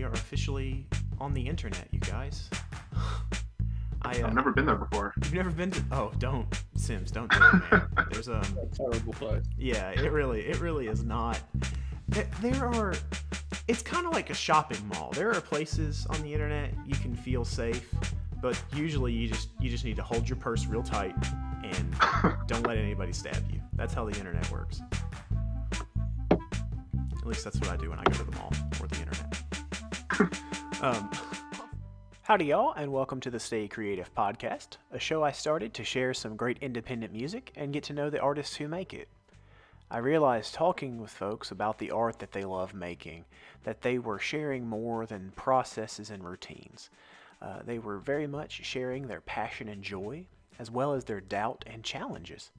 we are officially on the internet, you guys. I've never been there before. You've never been to? Oh, don't, Sims, don't do it, man. There's That's a terrible place. yeah, it really is not. There are. It's kind of like a shopping mall. There are places on the internet you can feel safe, but usually you just need to hold your purse real tight and don't let anybody stab you. That's how the internet works. At least that's what I do when I go to the mall or the internet. Howdy, y'all, and welcome to the Stay Creative Podcast, a show I started to share some great independent music and get to know the artists who make it. I realized talking with folks about the art that they love making, that they were sharing more than processes and routines. They were very much sharing their passion and joy, as well as their doubt and challenges.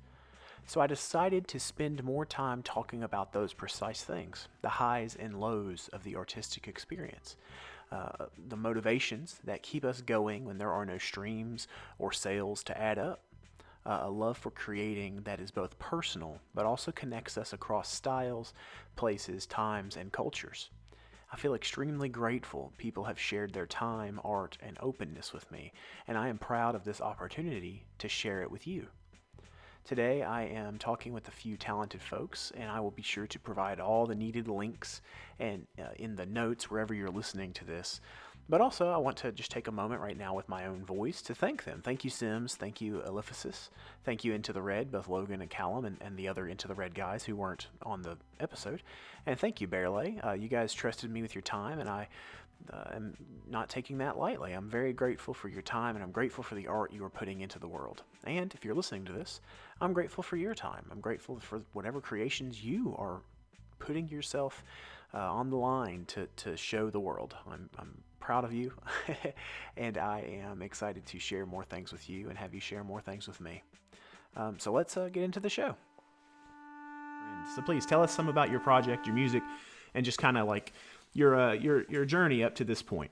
So I decided to spend more time talking about those precise things, the highs and lows of the artistic experience, the motivations that keep us going when there are no streams or sales to add up, a love for creating that is both personal but also connects us across styles, places, times, and cultures. I feel extremely grateful people have shared their time, art, and openness with me, and I am proud of this opportunity to share it with you. Today I am talking with a few talented folks, and I will be sure to provide all the needed links and in the notes wherever you're listening to this. But also I want to just take a moment right now with my own voice to thank them. Thank you, Sims. Thank you, Eliphosys. Thank you, Into the Red, both Logan and Callum and the other Into the Red guys who weren't on the episode. And thank you, Bearlay. You guys trusted me with your time, and I am not taking that lightly. I'm very grateful for your time, and I'm grateful for the art you are putting into the world. And if you're listening to this, I'm grateful for your time. I'm grateful for whatever creations you are putting yourself on the line to show the world. I'm proud of you, and I am excited to share more things with you and have you share more things with me. So let's get into the show. So please tell us some about your project, your music, and just kind of like your journey up to this point.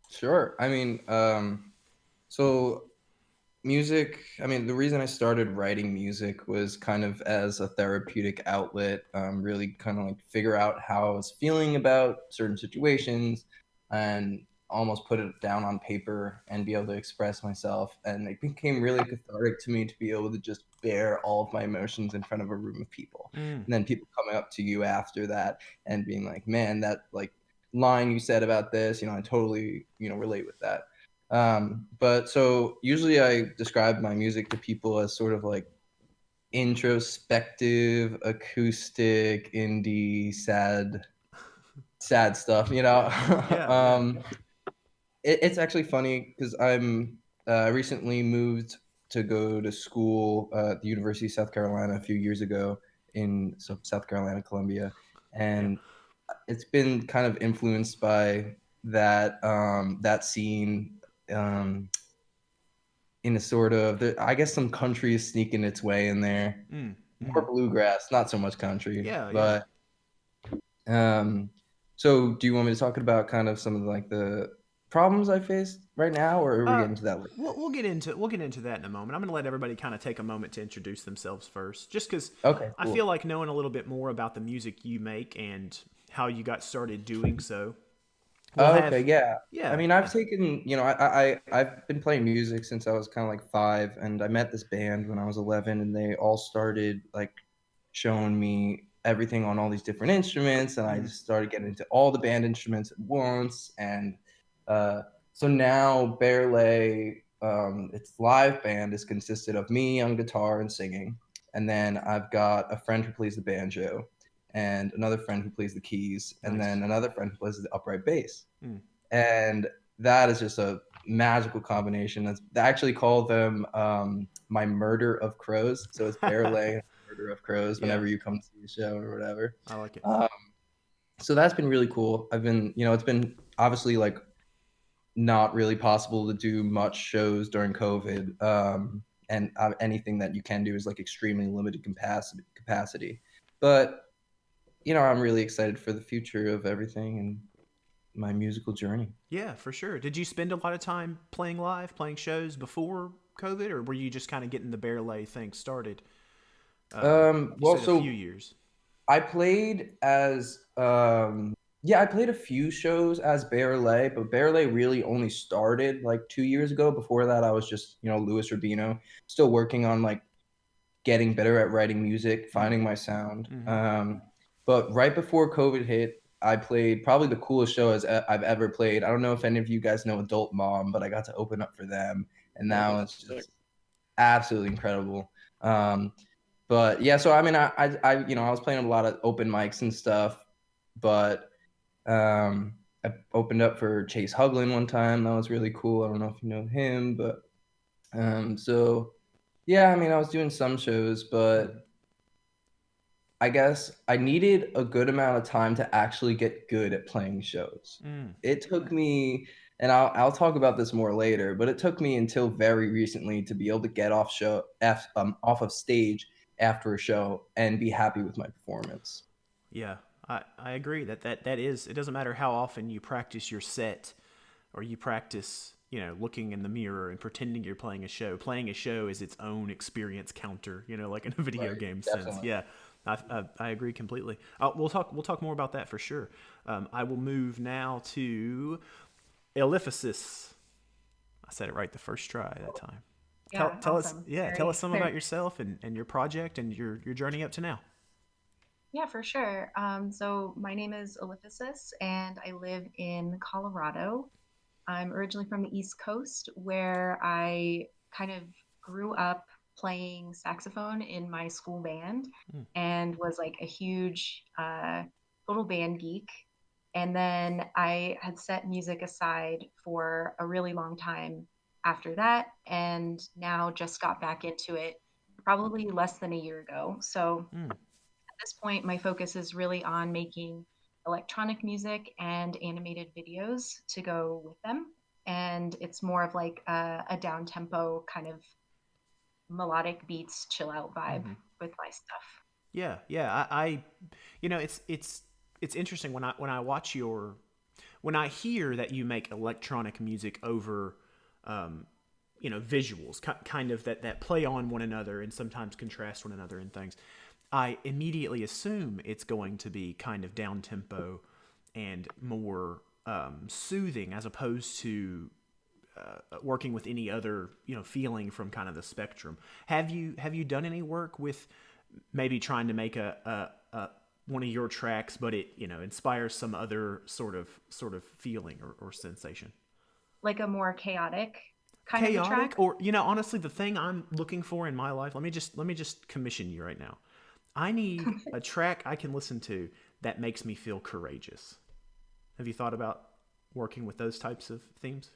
Sure. So music, the reason I started writing music was kind of as a therapeutic outlet, really kind of like figure out how I was feeling about certain situations and almost put it down on paper and be able to express myself. And it became really cathartic to me to be able to just bear all of my emotions in front of a room of people. And then people coming up to you after that and being like, man, that like line you said about this, I totally, relate with that. But so usually I describe my music to people as sort of like introspective, acoustic, indie, sad stuff, Yeah. It's actually funny because I'm recently moved to go to school at the University of South Carolina a few years ago in South Carolina, Columbia, and it's been kind of influenced by that scene, in a sort of, I guess some country is sneaking its way in there. More bluegrass, not so much country. Yeah. But so do you want me to talk about kind of some of like the problems I faced right now, or are we getting to that later? We'll get into that in a moment. I'm going to let everybody kind of take a moment to introduce themselves first, just because Okay, I cool. feel like knowing a little bit more about the music you make and how you got started doing so. Okay, yeah. Yeah. I've taken, I've been playing music since I was kind of like 5, and I met this band when I was 11, and they all started like showing me everything on all these different instruments, and I just started getting into all the band instruments at once. And so now Bearlay, its live band is consisted of me on guitar and singing, and then I've got a friend who plays the banjo, and another friend who plays the keys, and Nice. then another friend who plays the upright bass. And that is just a magical combination. I actually call them my murder of crows. So it's Bearlay and murder of crows whenever you come to the show or whatever. I like it. So that's been really cool. I've been, it's been obviously like not really possible to do much shows during COVID. And anything that you can do is like extremely limited capacity. But I'm really excited for the future of everything and my musical journey. Yeah, for sure. Did you spend a lot of time playing live, playing shows before COVID, or were you just kind of getting the Bearlay thing started? You Well, said a few so years. I played as Yeah, I played a few shows as Barrelay, but Barrelay really only started like 2 years ago. Before that, I was just, Louis Rubino, still working on like getting better at writing music, finding my sound. Mm-hmm. But right before COVID hit, I played probably the coolest show I've ever played. I don't know if any of you guys know Adult Mom, but I got to open up for them, and that Oh, was sick. just absolutely incredible. Um, but yeah, so I mean, I was playing a lot of open mics and stuff, but I opened up for Chase Huglin one time. That was really cool. I don't know if you know him, but so yeah, I mean, I was doing some shows, Mm-hmm. but I guess I needed a good amount of time to actually get good at playing shows. Mm. It took me, and I'll talk about this more later, but it took me until very recently to be able to get off of stage after a show and be happy with my performance. Yeah, I agree that is. It doesn't matter how often you practice your set or you practice, looking in the mirror and pretending you're playing a show. Playing a show is its own experience counter, like in a video Right, game sense. definitely. Yeah, I agree completely. We'll talk more about that for sure. I will move now to Eliphosys. I said it right the first try that time. Tell Yeah, tell us awesome. yeah tell us Very, some about very, yourself and your project and your journey up to now. yeah, for sure. So my name is Eliphosys and I live in Colorado. I'm originally from the East Coast where I kind of grew up playing saxophone in my school band Mm. and was like a huge total band geek. And then I had set music aside for a really long time after that, and now just got back into it probably less than a year ago. So Mm. at this point, my focus is really on making electronic music and animated videos to go with them. And it's more of like a down tempo kind of melodic beats, chill out vibe Mm-hmm. with my stuff. Yeah. It's interesting when I watch when I hear that you make electronic music over, um, visuals, kind of that play on one another and sometimes contrast one another and things. I immediately assume it's going to be kind of down tempo and more soothing as opposed to working with any other feeling from kind of the spectrum. Have you done any work with maybe trying to make a one of your tracks, but it inspires some other sort of feeling or sensation? Like a more chaotic kind of a Chaotic, track. or honestly, the thing I'm looking for in my life. Let me just commission you right now. I need a track I can listen to that makes me feel courageous. Have you thought about working with those types of themes?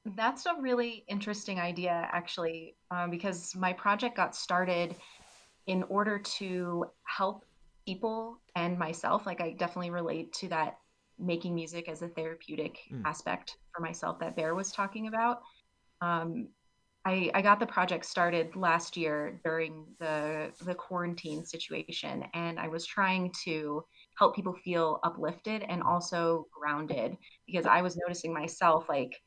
That's a really interesting idea, actually, because my project got started in order to help people and myself. Like, I definitely relate to that making music as a therapeutic Mm. aspect for myself that Bear was talking about. Um, I got the project started last year during the quarantine situation, and I was trying to help people feel uplifted and also grounded because I was noticing myself like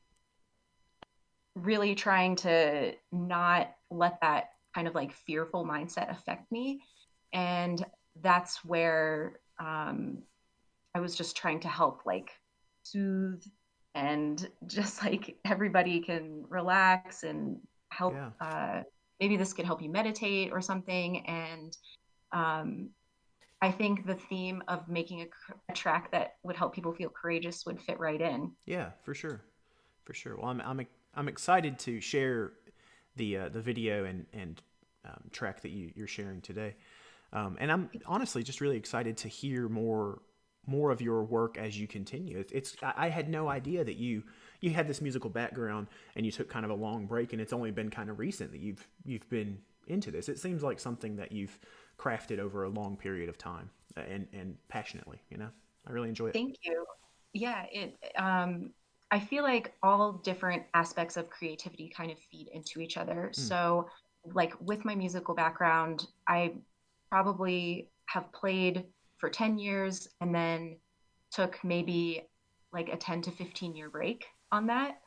really trying to not let that kind of like fearful mindset affect me. And that's where I was just trying to help like soothe and just like everybody can relax and help. Yeah. Maybe this could help you meditate or something. And um, I think the theme of making a track that would help people feel courageous would fit right in. Yeah, for sure, for sure. Well, I'm excited to share the video and track that you're sharing today, and I'm honestly just really excited to hear more of your work as you continue. I had no idea that you had this musical background and you took kind of a long break, and it's only been kind of recent that you've been into this. It seems like something that you've crafted over a long period of time and passionately. I really enjoy it. Thank you. Yeah, I feel like all different aspects of creativity kind of feed into each other. Mm. So, like with my musical background, I probably have played for 10 years and then took maybe like a 10 to 15-year break on that.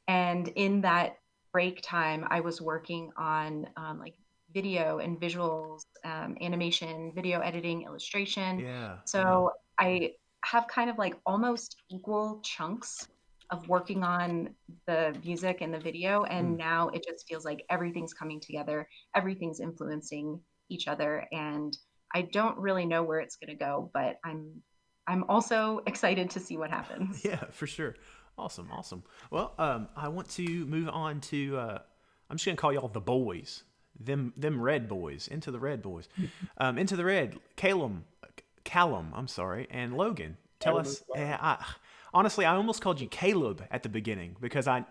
And in that break time, I was working on like video and visuals, animation, video editing, illustration. Yeah, yeah. So I have kind of like almost equal chunks of working on the music and the video, and now it just feels like everything's coming together, everything's influencing each other, and I don't really know where it's going to go, but I'm also excited to see what happens. Yeah, for sure. Awesome. Well, I want to move on to I'm just gonna call y'all the boys, them red boys, into the red boys, into the red. Callum, I'm sorry, and Logan. Tell us. Honestly, I almost called you Caleb at the beginning because I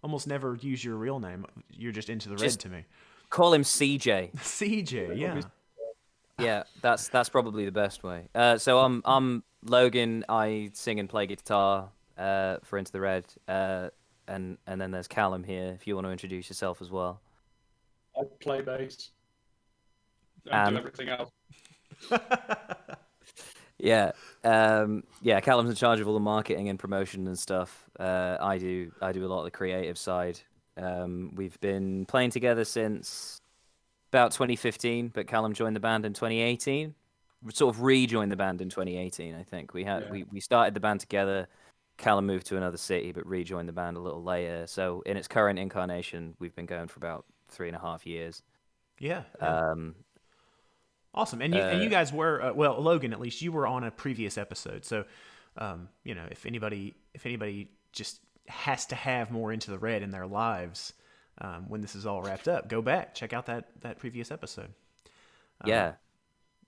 almost never use your real name. You're just into the red to me. Call him CJ. CJ, yeah. Yeah, that's probably the best way. So I'm Logan. I sing and play guitar for Into the Red, and then there's Callum here. If you want to introduce yourself as well. I play bass and do everything else. Yeah, Callum's in charge of all the marketing and promotion and stuff. I do a lot of the creative side. We've been playing together since about 2015, but Callum joined the band in 2018. We sort of rejoined the band in 2018, I think. We started the band together. Callum moved to another city, but rejoined the band a little later. So in its current incarnation, we've been going for about 3.5 years. Yeah. Awesome. And you guys were well, Logan, at least you were on a previous episode. So, if anybody just has to have more Into the Red in their lives when this is all wrapped up, go back, check out that previous episode. Yeah,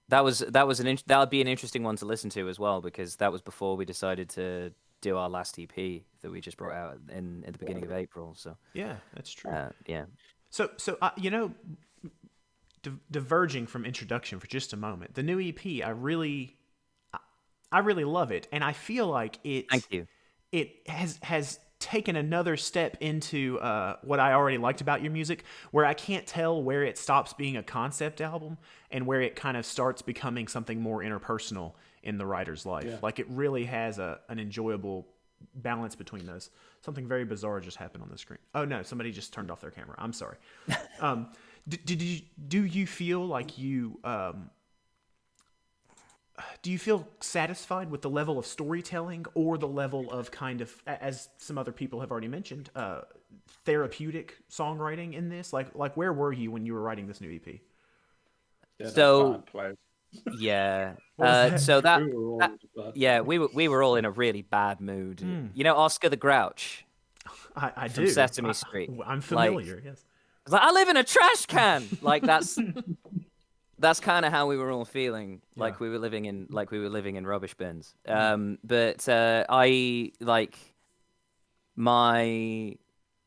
that would be an interesting one to listen to as well, because that was before we decided to do our last EP that we just brought out in the beginning of April. So yeah, that's true. Yeah. So diverging from introduction for just a moment, the new EP, I really love it, and I feel like Thank you. It has taken another step into what I already liked about your music, where I can't tell where it stops being a concept album and where it kind of starts becoming something more interpersonal in the writer's life. Yeah. Like, it really has an enjoyable balance between those. Something very bizarre just happened on the screen. Oh no, somebody just turned off their camera. I'm sorry. Do you feel like do you feel satisfied with the level of storytelling or the level of, kind of, as some other people have already mentioned, therapeutic songwriting in this? Like where were you when you were writing this new EP? So yeah, we were all in a really bad mood. You know Oscar the Grouch? I from do. Sesame Street. I'm familiar. Yes. It's like, I live in a trash can. Like that's kind of how we were all feeling. Like we were living in rubbish bins. But I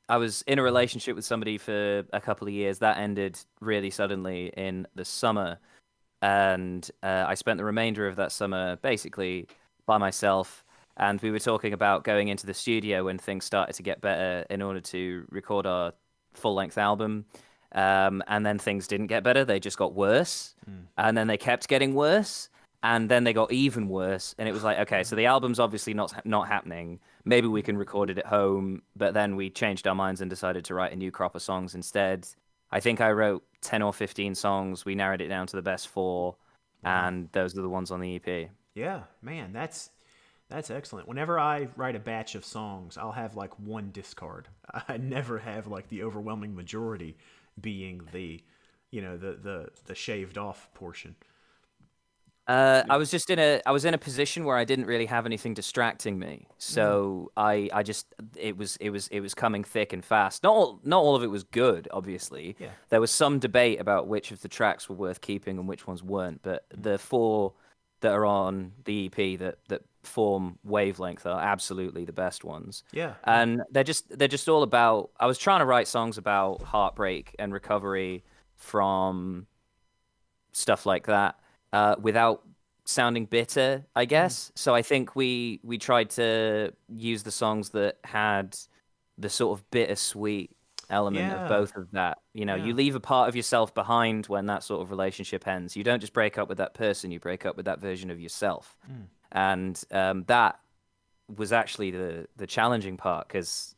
was in a relationship with somebody for a couple of years. That ended really suddenly in the summer, and I spent the remainder of that summer basically by myself. And we were talking about going into the studio when things started to get better in order to record our full-length album. And then things didn't get better. They just got worse. And then they kept getting worse. And then they got even worse. And it was like, okay, so the album's obviously not happening. Maybe we can record it at home. But then we changed our minds and decided to write a new crop of songs instead. I think I wrote 10 or 15 songs. We narrowed it down to the best 4. And those are the ones on the EP. Yeah, man, that's excellent. Whenever I write a batch of songs, I'll have like one discard. I never have like the overwhelming majority being the shaved off portion. I was in a position where I didn't really have anything distracting me, so it was coming thick and fast. Not all of it was good, obviously. Yeah. There was some debate about which of the tracks were worth keeping and which ones weren't, but the 4 that are on the EP that form Wavelength are absolutely the best ones. Yeah. And they're just all about, I was trying to write songs about heartbreak and recovery from stuff like that, without sounding bitter, I guess. So I think we tried to use the songs that had the sort of bittersweet element of both of that. You leave a part of yourself behind when that sort of relationship ends. You don't just break up with that person, you break up with that version of yourself. And that was actually the challenging part, because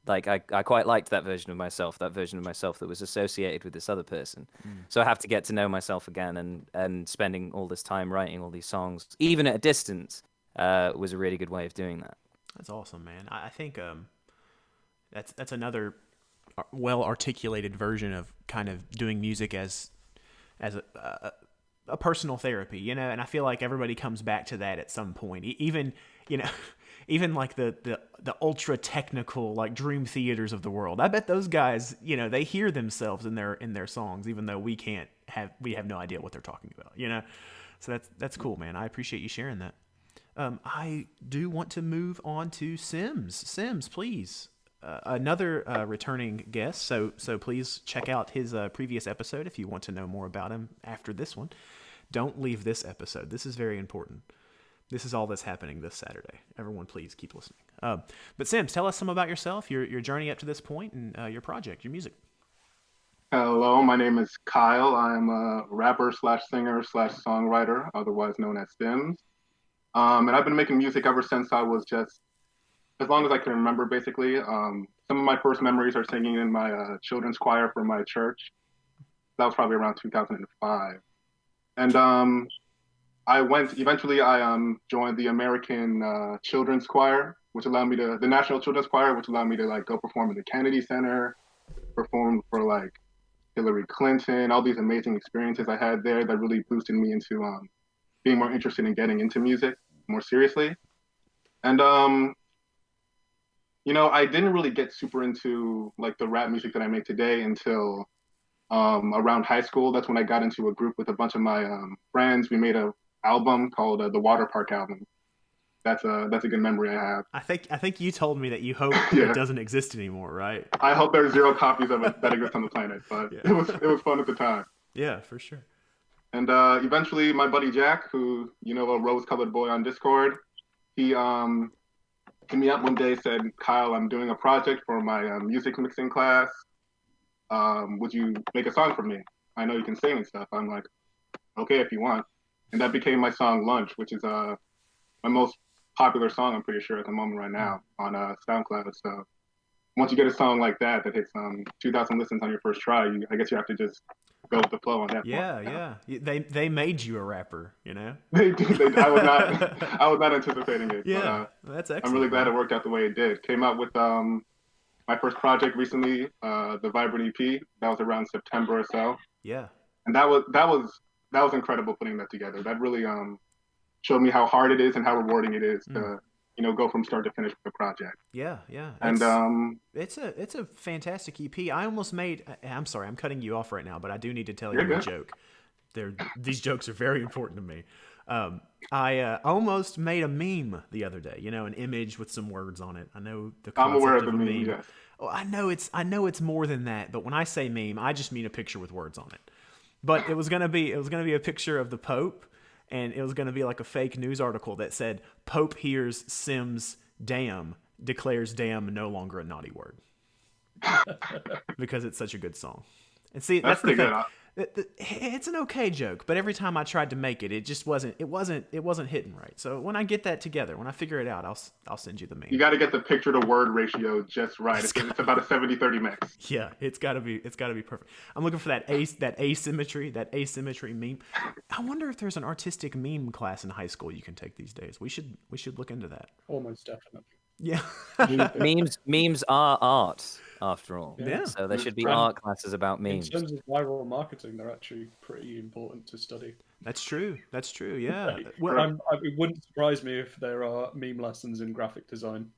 like I quite liked that version of myself that was associated with this other person. So I have to get to know myself again, and spending all this time writing all these songs, even at a distance, was a really good way of doing that. That's awesome, man. I think that's another well articulated version of kind of doing music as a personal therapy, you know. And I feel like everybody comes back to that at some point. Even even like the ultra technical like dream theaters of the world. I bet those guys, you know, they hear themselves in their songs, even though we have no idea what they're talking about, you know. So that's cool, man. I appreciate you sharing that. I do want to move on to Sims. Sims, please. Another returning guest, so please check out his previous episode if you want to know more about him after this one. Don't leave this episode. This is very important. This is all that's happening this Saturday. Everyone, please keep listening. But Sims, tell us some about yourself, your journey up to this point, and your project, your music. Hello, my name is Kyle. I'm a rapper / singer / songwriter, otherwise known as Sims. And I've been making music ever since I was just, as long as I can remember, basically. Some of my first memories are singing in my children's choir for my church. That was probably around 2005. And I joined the American Children's Choir, the National Children's Choir, which allowed me to like go perform at the Kennedy Center, perform for like Hillary Clinton, all these amazing experiences I had there that really boosted me into being more interested in getting into music more seriously. And you know, I didn't really get super into like the rap music that I make today until around high school. That's when I got into a group with a bunch of my friends. We made an album called the Water Park album. That's a good memory I have. I think you told me that you hope Yeah. it doesn't exist anymore, right? I hope there's 0 copies of it that exist on the planet, but Yeah. it was fun at the time. Yeah, for sure. And eventually, my buddy Jack, who you know, a rose-colored boy on Discord, he hit me up one day, said, "Kyle, I'm doing a project for my music mixing class. Would you make a song for me? I know you can sing and stuff." I'm like, "Okay, if you want." And that became my song "Lunch," which is my most popular song, I'm pretty sure, at the moment right now on SoundCloud. So once you get a song like that hits 2,000 listens on your first try, I guess you have to just go with the flow on that. Yeah. They made you a rapper, you know. They did. I was not anticipating it. Yeah, but, that's excellent. I'm really glad it worked out the way it did. Came out with my first project recently, the Vibrant EP. That was around September or so. Yeah. And that was incredible putting that together. That really showed me how hard it is and how rewarding it is to go from start to finish with the project. Yeah. And it's a fantastic EP. I almost made. I'm sorry, I'm cutting you off right now, but I do need to tell you You're a good. joke. These jokes are very important to me. I almost made a meme the other day. You know, an image with some words on it. I know the concept I'm aware of a the meme. Yes. Oh, I know it's more than that. But when I say meme, I just mean a picture with words on it. But it was gonna be a picture of the Pope, and it was gonna be like a fake news article that said Pope hears Sims damn, declares damn no longer a naughty word. Because it's such a good song. And see, that's the pretty thing. good. It's an okay joke, but every time I tried to make it, it just wasn't hitting right. So when I get that together, when I figure it out, I'll send you the meme. You got to get the picture to word ratio just right. It's about a 70-30 mix. Yeah, it's gotta be perfect. I'm looking for that asymmetry meme. I wonder if there's an artistic meme class in high school you can take these days. We should look into that. Almost definitely. Yeah. memes are art, after all. Yeah. So there should be And art classes about memes. In terms of viral marketing, they're actually pretty important to study. That's true. Yeah. It wouldn't surprise me if there are meme lessons in graphic design.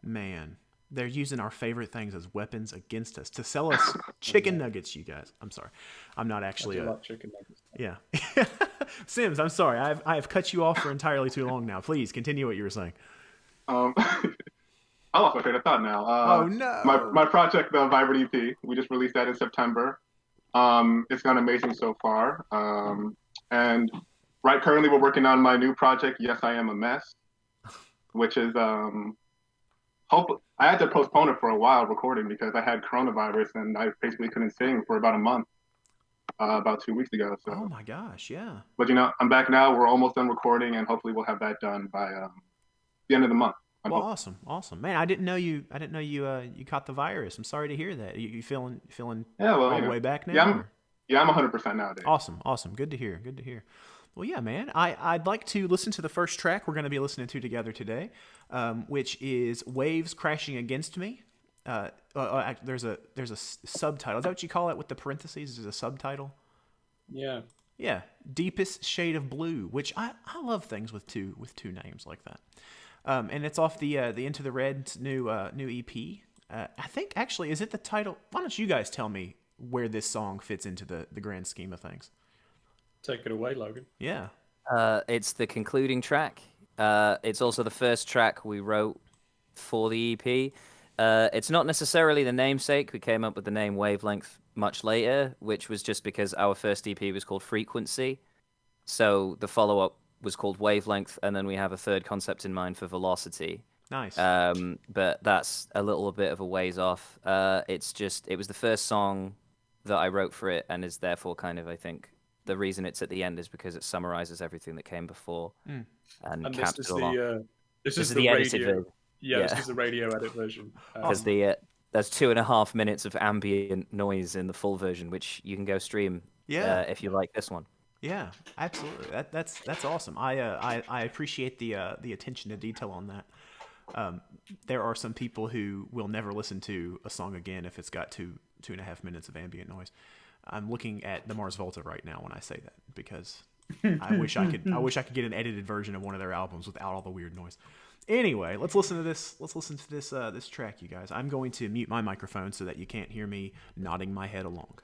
Man, they're using our favorite things as weapons against us to sell us chicken nuggets, you guys. I'm sorry. I'm not actually I do like chicken nuggets. Yeah. Sims, I'm sorry. I've cut you off for entirely too long now. Please continue what you were saying. I lost my train of thought now. Oh no! My project, the Vibrant EP, we just released that in September. It's gone amazing so far. And currently we're working on my new project, Yes, I Am a Mess, which is I had to postpone it for a while recording because I had coronavirus and I basically couldn't sing for about a month. About 2 weeks ago. So. Oh my gosh! Yeah. But I'm back now. We're almost done recording, and hopefully we'll have that done by the end of the month. I Well, hope. awesome, man. I didn't know you caught the virus. I'm sorry to hear that. You feeling Yeah, well, all the way back yeah, now? Or? I'm 100% nowadays. Awesome. Good to hear. Well, yeah, man. I'd like to listen to the first track we're going to be listening to together today, which is "Waves Crashing Against Me." There's a subtitle. Is that what you call it with the parentheses? There's a subtitle. Yeah. Yeah, "Deepest Shade of Blue," which I love things with two names like that. And it's off the Into the Red's new EP. I think actually, is it the title? Why don't you guys tell me where this song fits into the grand scheme of things? Take it away, Logan. Yeah. It's the concluding track. It's also the first track we wrote for the EP. It's not necessarily the namesake. We came up with the name Wavelength much later, which was just because our first EP was called Frequency. So the follow-up was called Wavelength, and then we have a third concept in mind for Velocity. Nice. But that's a little bit of a ways off. It was the first song that I wrote for it, and is therefore kind of, I think, the reason it's at the end is because it summarizes everything that came before and this caps is it all off. this is the the edited radio. version. Yeah, Yeah. this is the radio edit version. Because there's 2.5 minutes of ambient noise in the full version, which you can go stream if you like this one. Yeah, absolutely. That's awesome. I appreciate the attention to detail on that. There are some people who will never listen to a song again if it's got 2.5 minutes of ambient noise. I'm looking at the Mars Volta right now when I say that because I wish I could get an edited version of one of their albums without all the weird noise. Anyway, let's listen to this. Let's listen to this track, you guys. I'm going to mute my microphone so that you can't hear me nodding my head along.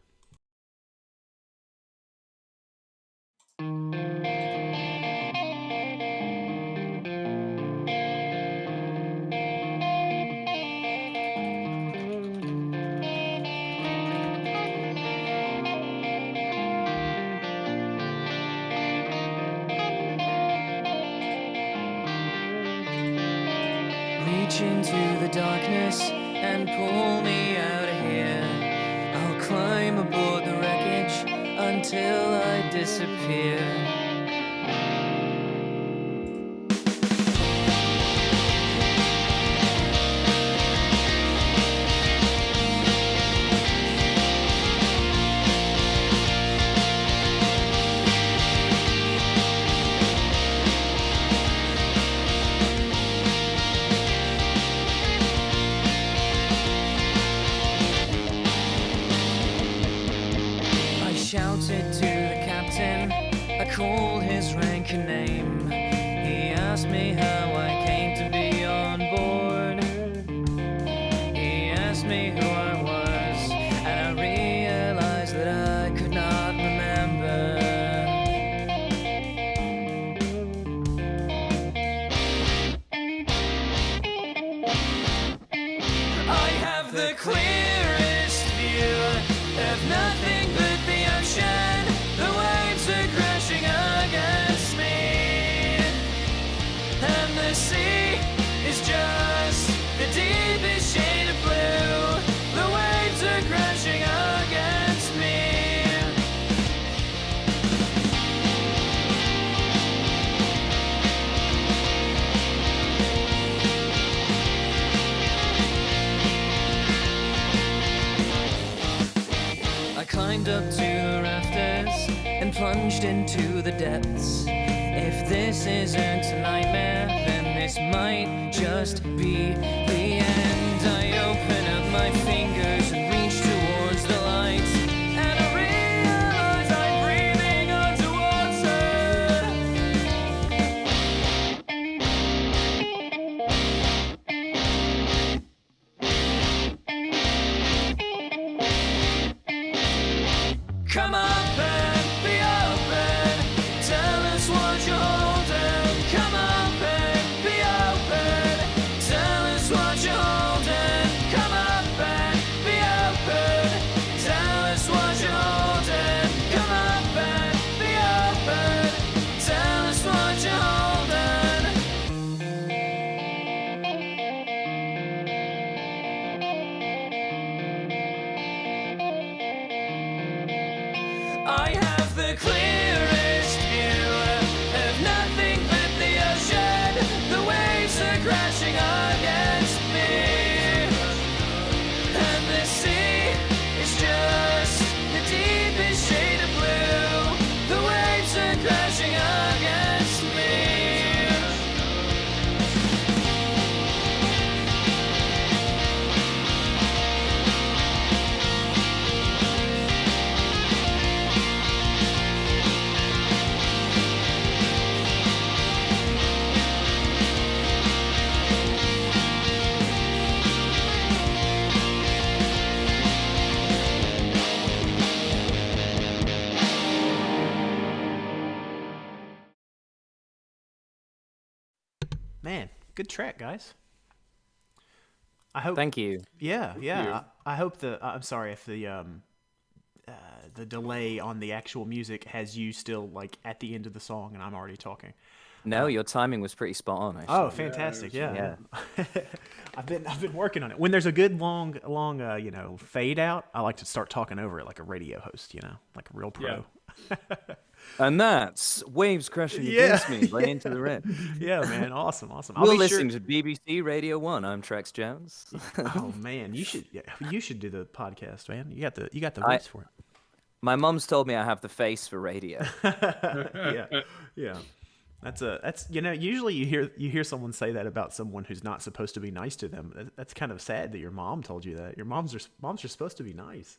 Reach into the darkness and pull me out of here. I'll climb aboard the wreckage until I disappear. Shouted to the captain, I called his rank and name. He asked me how I came to be on board. He asked me who I was, and I realized that I could not remember. I have the clearest view of nothing but the ocean. The waves are crashing against me, and the sea is just the deepest shade of blue. The waves are crashing against me. I climbed up to the rafters and plunged into the depths. If this isn't a nightmare, then this might just be the end. I open up my fingers and reach towards the light, and I realize I'm breathing underwater. Come up and be open. Tell us what you're holding. Come up and be open. Tell us what you're holding. Come crashing against me. And the sea is just the deepest shade of blue. The waves are crashing against me. Man, good track, guys. I hope. Thank you. Yeah, yeah. I hope I'm sorry if the delay on the actual music has you still like at the end of the song, and I'm already talking. No, your timing was pretty spot on. Actually. Oh, fantastic! Yeah. I've been working on it. When there's a good long fade out, I like to start talking over it like a radio host, like a real pro. Yeah. And that's Waves Crashing Against Me by Into the Red. Yeah, man, awesome. You're listening to BBC Radio 1. I'm Trex Jones. Oh man, you should do the podcast, man. You got the voice for it. My mom's told me I have the face for radio. Yeah. That's usually you hear someone say that about someone who's not supposed to be nice to them. That's kind of sad that your mom told you that. Your moms are supposed to be nice.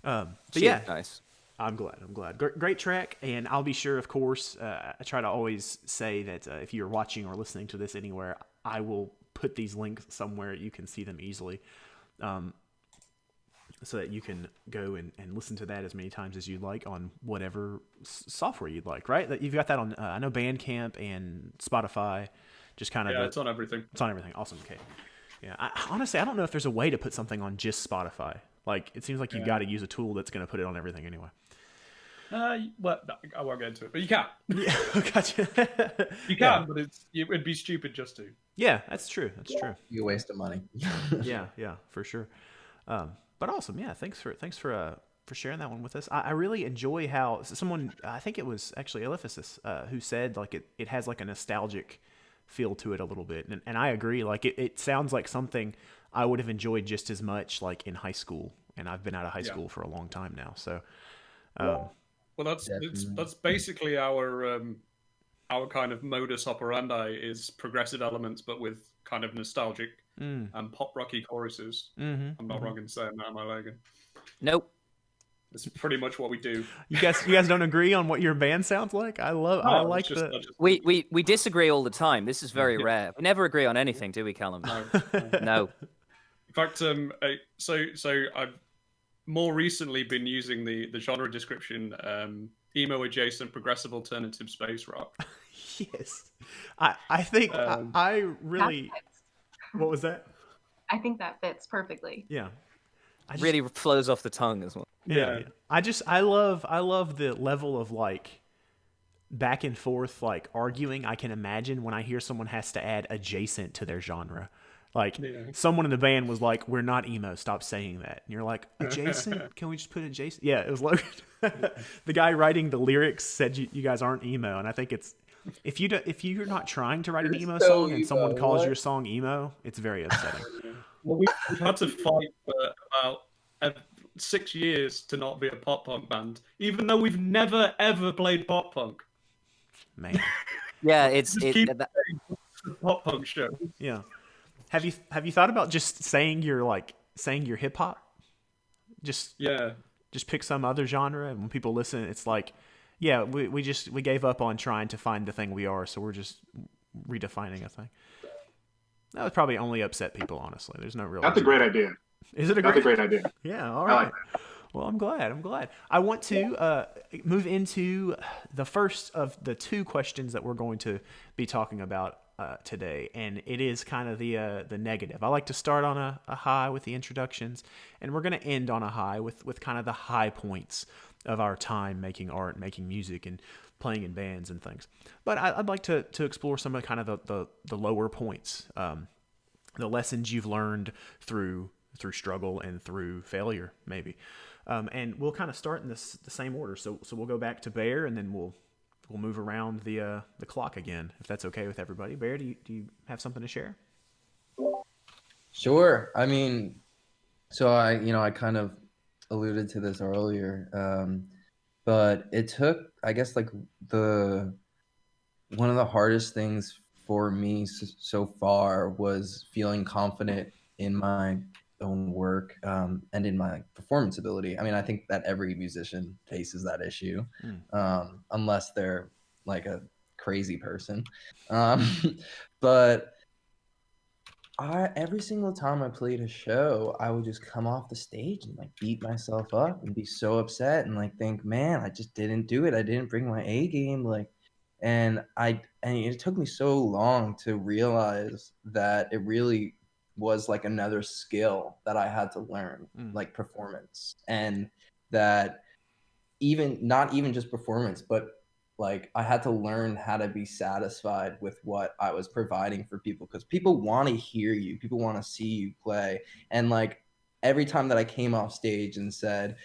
But She's yeah, nice. I'm glad. Great track, and I'll be sure, of course. I try to always say that if you're watching or listening to this anywhere, I will put these links somewhere you can see them easily, so that you can go and listen to that as many times as you'd like on whatever software you'd like. Right? That you've got that on. I know Bandcamp and Spotify. Just kind of. Yeah, it's on everything. It's on everything. Awesome. Okay. Yeah. Honestly, I don't know if there's a way to put something on just Spotify. Like, it seems like you've got to use a tool that's going to put it on everything anyway. Well, no, I won't get into it, but you can. Yeah, gotcha. You can, but it'd be stupid just to. Yeah, that's true. You a waste of money. Yeah, for sure. But awesome. Yeah, thanks for sharing that one with us. I really enjoy how someone, I think it was actually Eliphosys, who said like it has like a nostalgic feel to it a little bit, and I agree. Like it sounds like something I would have enjoyed just as much like in high school, and I've been out of high school for a long time now. So, well, that's basically our kind of modus operandi is progressive elements, but with kind of nostalgic and pop rocky choruses. Mm-hmm. I'm not wrong in saying that, am I, Logan? Nope. It's pretty much what we do. You guys don't agree on what your band sounds like? I like the. We disagree all the time. This is very rare. We never agree on anything, do we, Callum? No. In fact, so I've more recently been using the genre description emo adjacent progressive alternative space rock. Yes, I think I really. What was that? I think that fits perfectly. Yeah. Really flows off the tongue as well. Yeah. I love the level of like back and forth like arguing I can imagine when I hear someone has to add adjacent to their genre. Like someone in the band was like, "We're not emo, stop saying that." And you're like, "Adjacent? Can we just put adjacent?" Yeah, it was Logan. The guy writing the lyrics said you guys aren't emo, and I think it's if you're not trying to write an emo song and someone calls your song emo, it's very upsetting. Well, we've had to fight for about 6 years to not be a pop punk band, even though we've never ever played pop punk. Man. Yeah, pop punk show. Yeah. Have you thought about just saying you're hip hop? Just pick some other genre, and when people listen, it's like, yeah, we gave up on trying to find the thing we are, so we're just redefining a thing. That would probably only upset people, honestly. There's no real. That's a great idea. Is it That's a great idea? Yeah. All right. Like well, I'm glad. I want to move into the first of the two questions that we're going to be talking about today, and it is kind of the negative. I like to start on a high with the introductions, and we're going to end on a high with kind of the high points of our time making art, making music, and playing in bands and things. But I'd like to explore some of kind of the lower points, the lessons you've learned through struggle and through failure, maybe. And we'll kind of start in the same order. So we'll go back to Bear, and then we'll we'll move around the clock again, if that's okay with everybody. Bear, do you have something to share? Sure. I mean, so I kind of alluded to this earlier, but it took, I guess, like one of the hardest things for me so far was feeling confident in my own work, and in my performance ability. I mean, I think that every musician faces that issue, unless they're like a crazy person. Um, but every single time I played a show, I would just come off the stage and like beat myself up and be so upset and like think, man, I just didn't do it. I didn't bring my A game. Like, and it took me so long to realize that it really was like another skill that I had to learn, like performance, and that even not even just performance, but like I had to learn how to be satisfied with what I was providing for people, because people want to hear you, people want to see you play. And like every time that I came off stage and said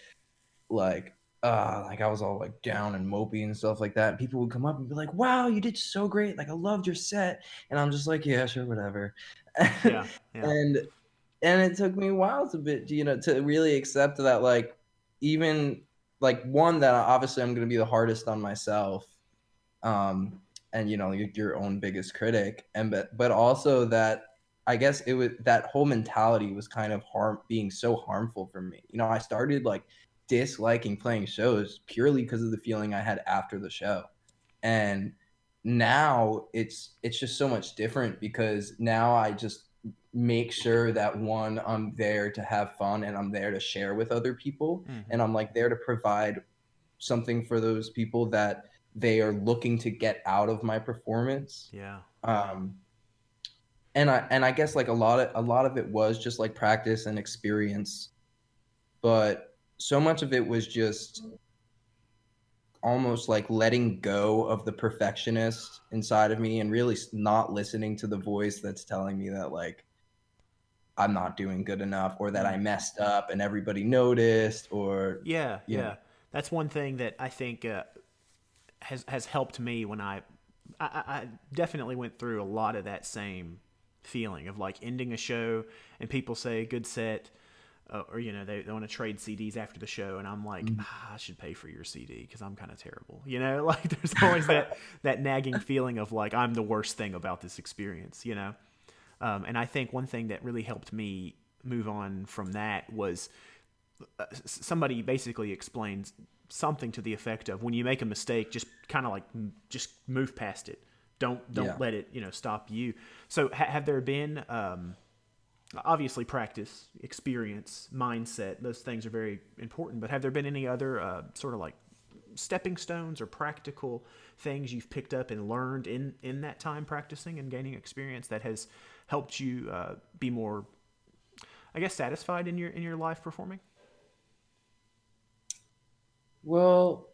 like I was all like down and mopey and stuff like that, people would come up and be like, wow, you did so great, like I loved your set. And I'm just like, yeah, sure, whatever. Yeah. and it took me a while to really accept that, like, even like, one, that obviously I'm going to be the hardest on myself, and your own biggest critic, and but also that I guess it was that whole mentality was kind of being so harmful for me. I started like disliking playing shows purely because of the feeling I had after the show. And now it's just so much different, because now I just make sure that, one, I'm there to have fun and I'm there to share with other people, and I'm like there to provide something for those people that they are looking to get out of my performance. Yeah. And I guess like a lot of it was just like practice and experience, but so much of it was just almost like letting go of the perfectionist inside of me and really not listening to the voice that's telling me that like I'm not doing good enough, or that I messed up and everybody noticed, or Yeah. That's one thing that I think has helped me when I definitely went through a lot of that same feeling of like ending a show and people say good set, or they want to trade CDs after the show, and I'm like, I should pay for your CD because I'm kind of terrible. Like there's always that nagging feeling of like I'm the worst thing about this experience. And I think one thing that really helped me move on from that was somebody basically explains something to the effect of, when you make a mistake, just kind of like just move past it. Don't let it stop you. So have there been obviously practice, experience, mindset, those things are very important, but have there been any other sort of like stepping stones or practical things you've picked up and learned in that time practicing and gaining experience that has helped you be more, I guess, satisfied in your live performing? Well,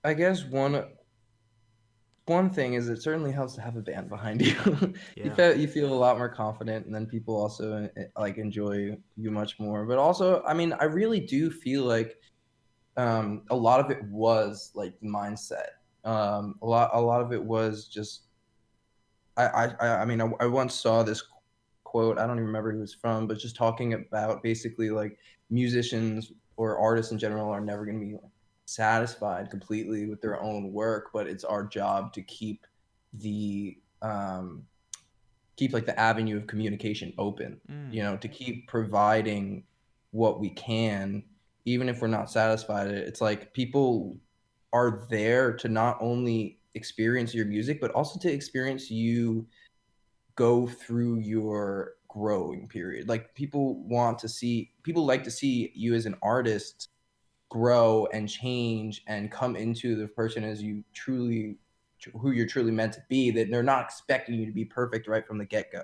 I guess one thing is it certainly helps to have a band behind you. You feel a lot more confident, and then people also like enjoy you much more. But also, I mean, I really do feel like a lot of it was like mindset. A lot of it was just I mean, I once saw this quote. I don't even remember who it was from, but just talking about basically like musicians or artists in general are never going to be satisfied completely with their own work, but it's our job to keep the like the avenue of communication open, to keep providing what we can, even if we're not satisfied. It's like people are there to not only experience your music, but also to experience you go through your growing period. Like people like to see you as an artist grow and change and come into the person as who you're truly meant to be, that they're not expecting you to be perfect right from the get-go.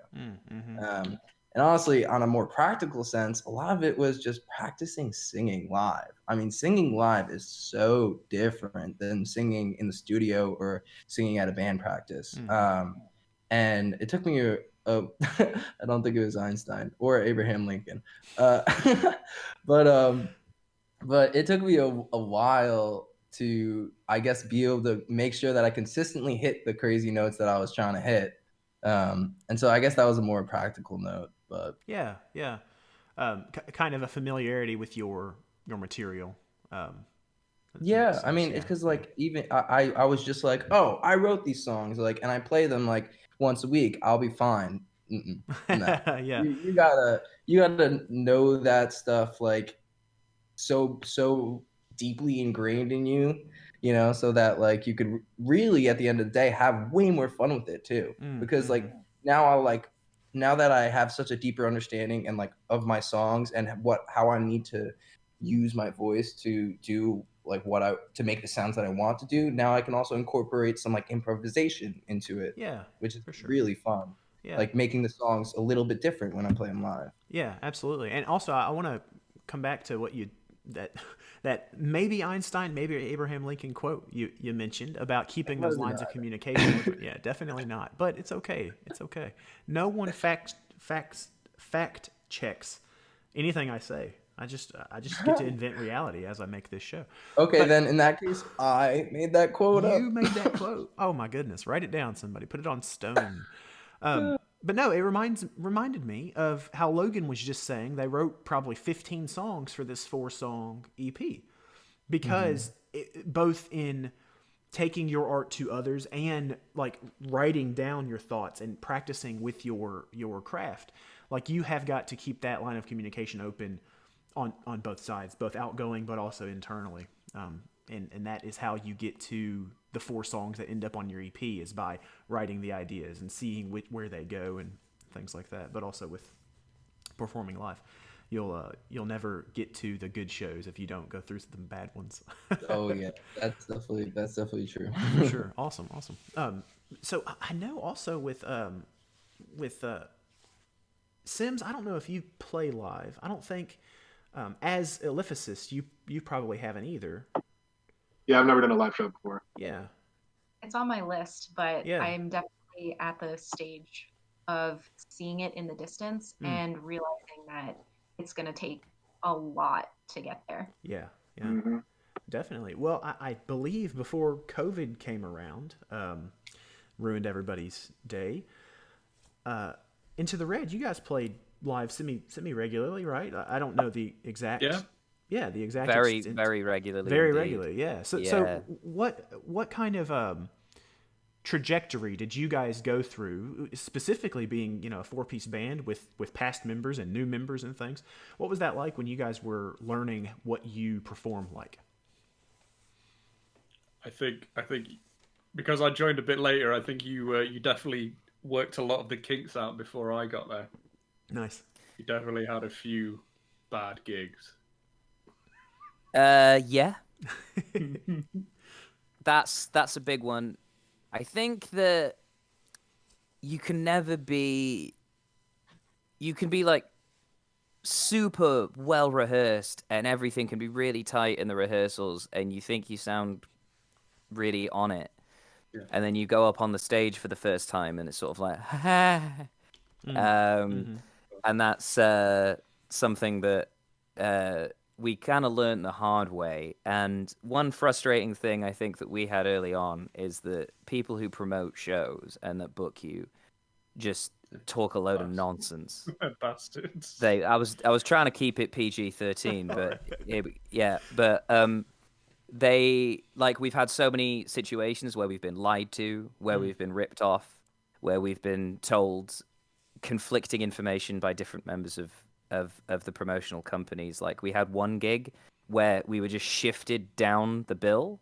And honestly, on a more practical sense, a lot of it was just practicing singing live. I mean, singing live is so different than singing in the studio or singing at a band practice. And it took me I don't think it was Einstein or Abraham Lincoln, but it took me a while to, I guess, be able to make sure that I consistently hit the crazy notes that I was trying to hit. And so I guess that was a more practical note, but yeah. Kind of a familiarity with your material. yeah, makes I mean, sense, it's because like even I was just like, oh, I wrote these songs, like, and I play them like once a week. I'll be fine. No, yeah. you gotta know that stuff like so deeply ingrained in you, you know, so that like you could really at the end of the day have way more fun with it too. Because like now that I have such a deeper understanding and like of my songs and how I need to use my voice to do like to make the sounds that I want to do, now I can also incorporate some like improvisation into it. Yeah, which is for sure. really fun. Yeah. Like making the songs a little bit different when I play them live. Yeah, absolutely. And also, I want to come back to what that maybe Einstein, maybe Abraham Lincoln quote you mentioned about keeping those lines of communication. Yeah, definitely not. But it's okay. It's okay. No one fact checks anything I say. I just get to invent reality as I make this show. Okay, but then in that case, I made that quote up. You made that quote. Oh my goodness! Write it down, somebody. Put it on stone. But no, it reminded me of how Logan was just saying they wrote probably 15 songs for this 4-song EP because both in taking your art to others and like writing down your thoughts and practicing with your craft, like you have got to keep that line of communication open on both sides, both outgoing but also internally. And that is how you get to the 4 songs that end up on your EP, is by writing the ideas and seeing where they go and things like that. But also with performing live, you'll never get to the good shows if you don't go through the bad ones. Oh yeah, that's definitely true. For sure. Awesome. So I know also with Sims, I don't know if you play live. I don't think as Eliphosys you probably haven't either. Yeah, I've never done a live show before. Yeah. It's on my list, but Yeah. I'm definitely at the stage of seeing it in the distance and realizing that it's going to take a lot to get there. Yeah. Definitely. Well, I believe before COVID came around, ruined everybody's day, Into the Red, you guys played live semi regularly, right? I don't know the exact. Yeah, the exact. Very regularly. Very regularly, yeah. So what kind of trajectory did you guys go through, specifically being, a 4-piece band with past members and new members and things? What was that like when you guys were learning what you perform like? I think because I joined a bit later, I think you definitely worked a lot of the kinks out before I got there. Nice. You definitely had a few bad gigs. Yeah. That's a big one. I think that you can be like super well rehearsed and everything can be really tight in the rehearsals and you think you sound really on it. Yeah. And then you go up on the stage for the first time and it's sort of like and that's something that we kind of learned the hard way. And one frustrating thing I think that we had early on is that people who promote shows and that book you just talk a load of nonsense. Bastards. I was trying to keep it PG-13, but we've had so many situations where we've been lied to, where we've been ripped off, where we've been told conflicting information by different members of the promotional companies. Like we had one gig where we were just shifted down the bill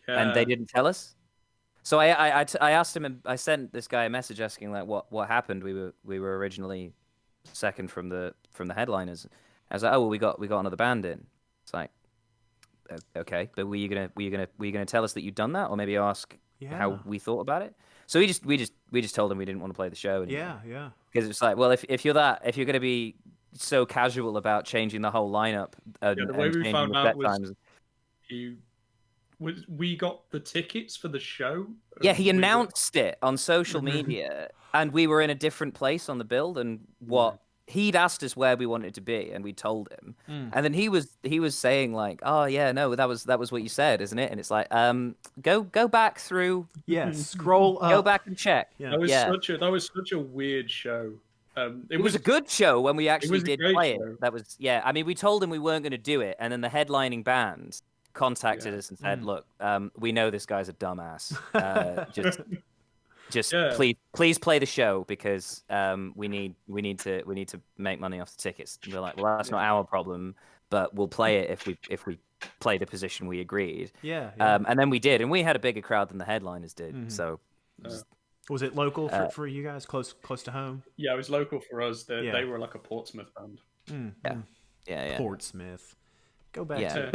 and they didn't tell us. So I asked him, I sent this guy a message asking like what happened. We were originally second from the headliners. I was like, oh well, we got another band in. It's like, okay, but were you gonna tell us that you'd done that, or maybe ask how we thought about it? So we just told him we didn't want to play the show anymore. Yeah. Because it's like, well, if you're going to be so casual about changing the whole lineup, the way we found out was we got the tickets for the show. Yeah, he announced it on social media, and we were in a different place on the bill than what he'd asked us where we wanted to be, and we told him, and then he was saying like, "Oh yeah, no, that was what you said, isn't it?" And it's like, go back through, scroll up, go back and check. Yeah. That was such a weird show. It was a good show when we actually did play show. it. That was I mean, we told him we weren't going to do it, and then the headlining band contacted us and said, "Look, we know this guy's a dumbass. Just please play the show because we need to make money off the tickets." And we're like, "Well, that's not our problem, but we'll play it if we play the position we agreed." Yeah. And then we did, and we had a bigger crowd than the headliners did. So was it local for you guys, close to home? Yeah, it was local for us. They were like a Portsmouth band. Yeah. Portsmouth. Go back to.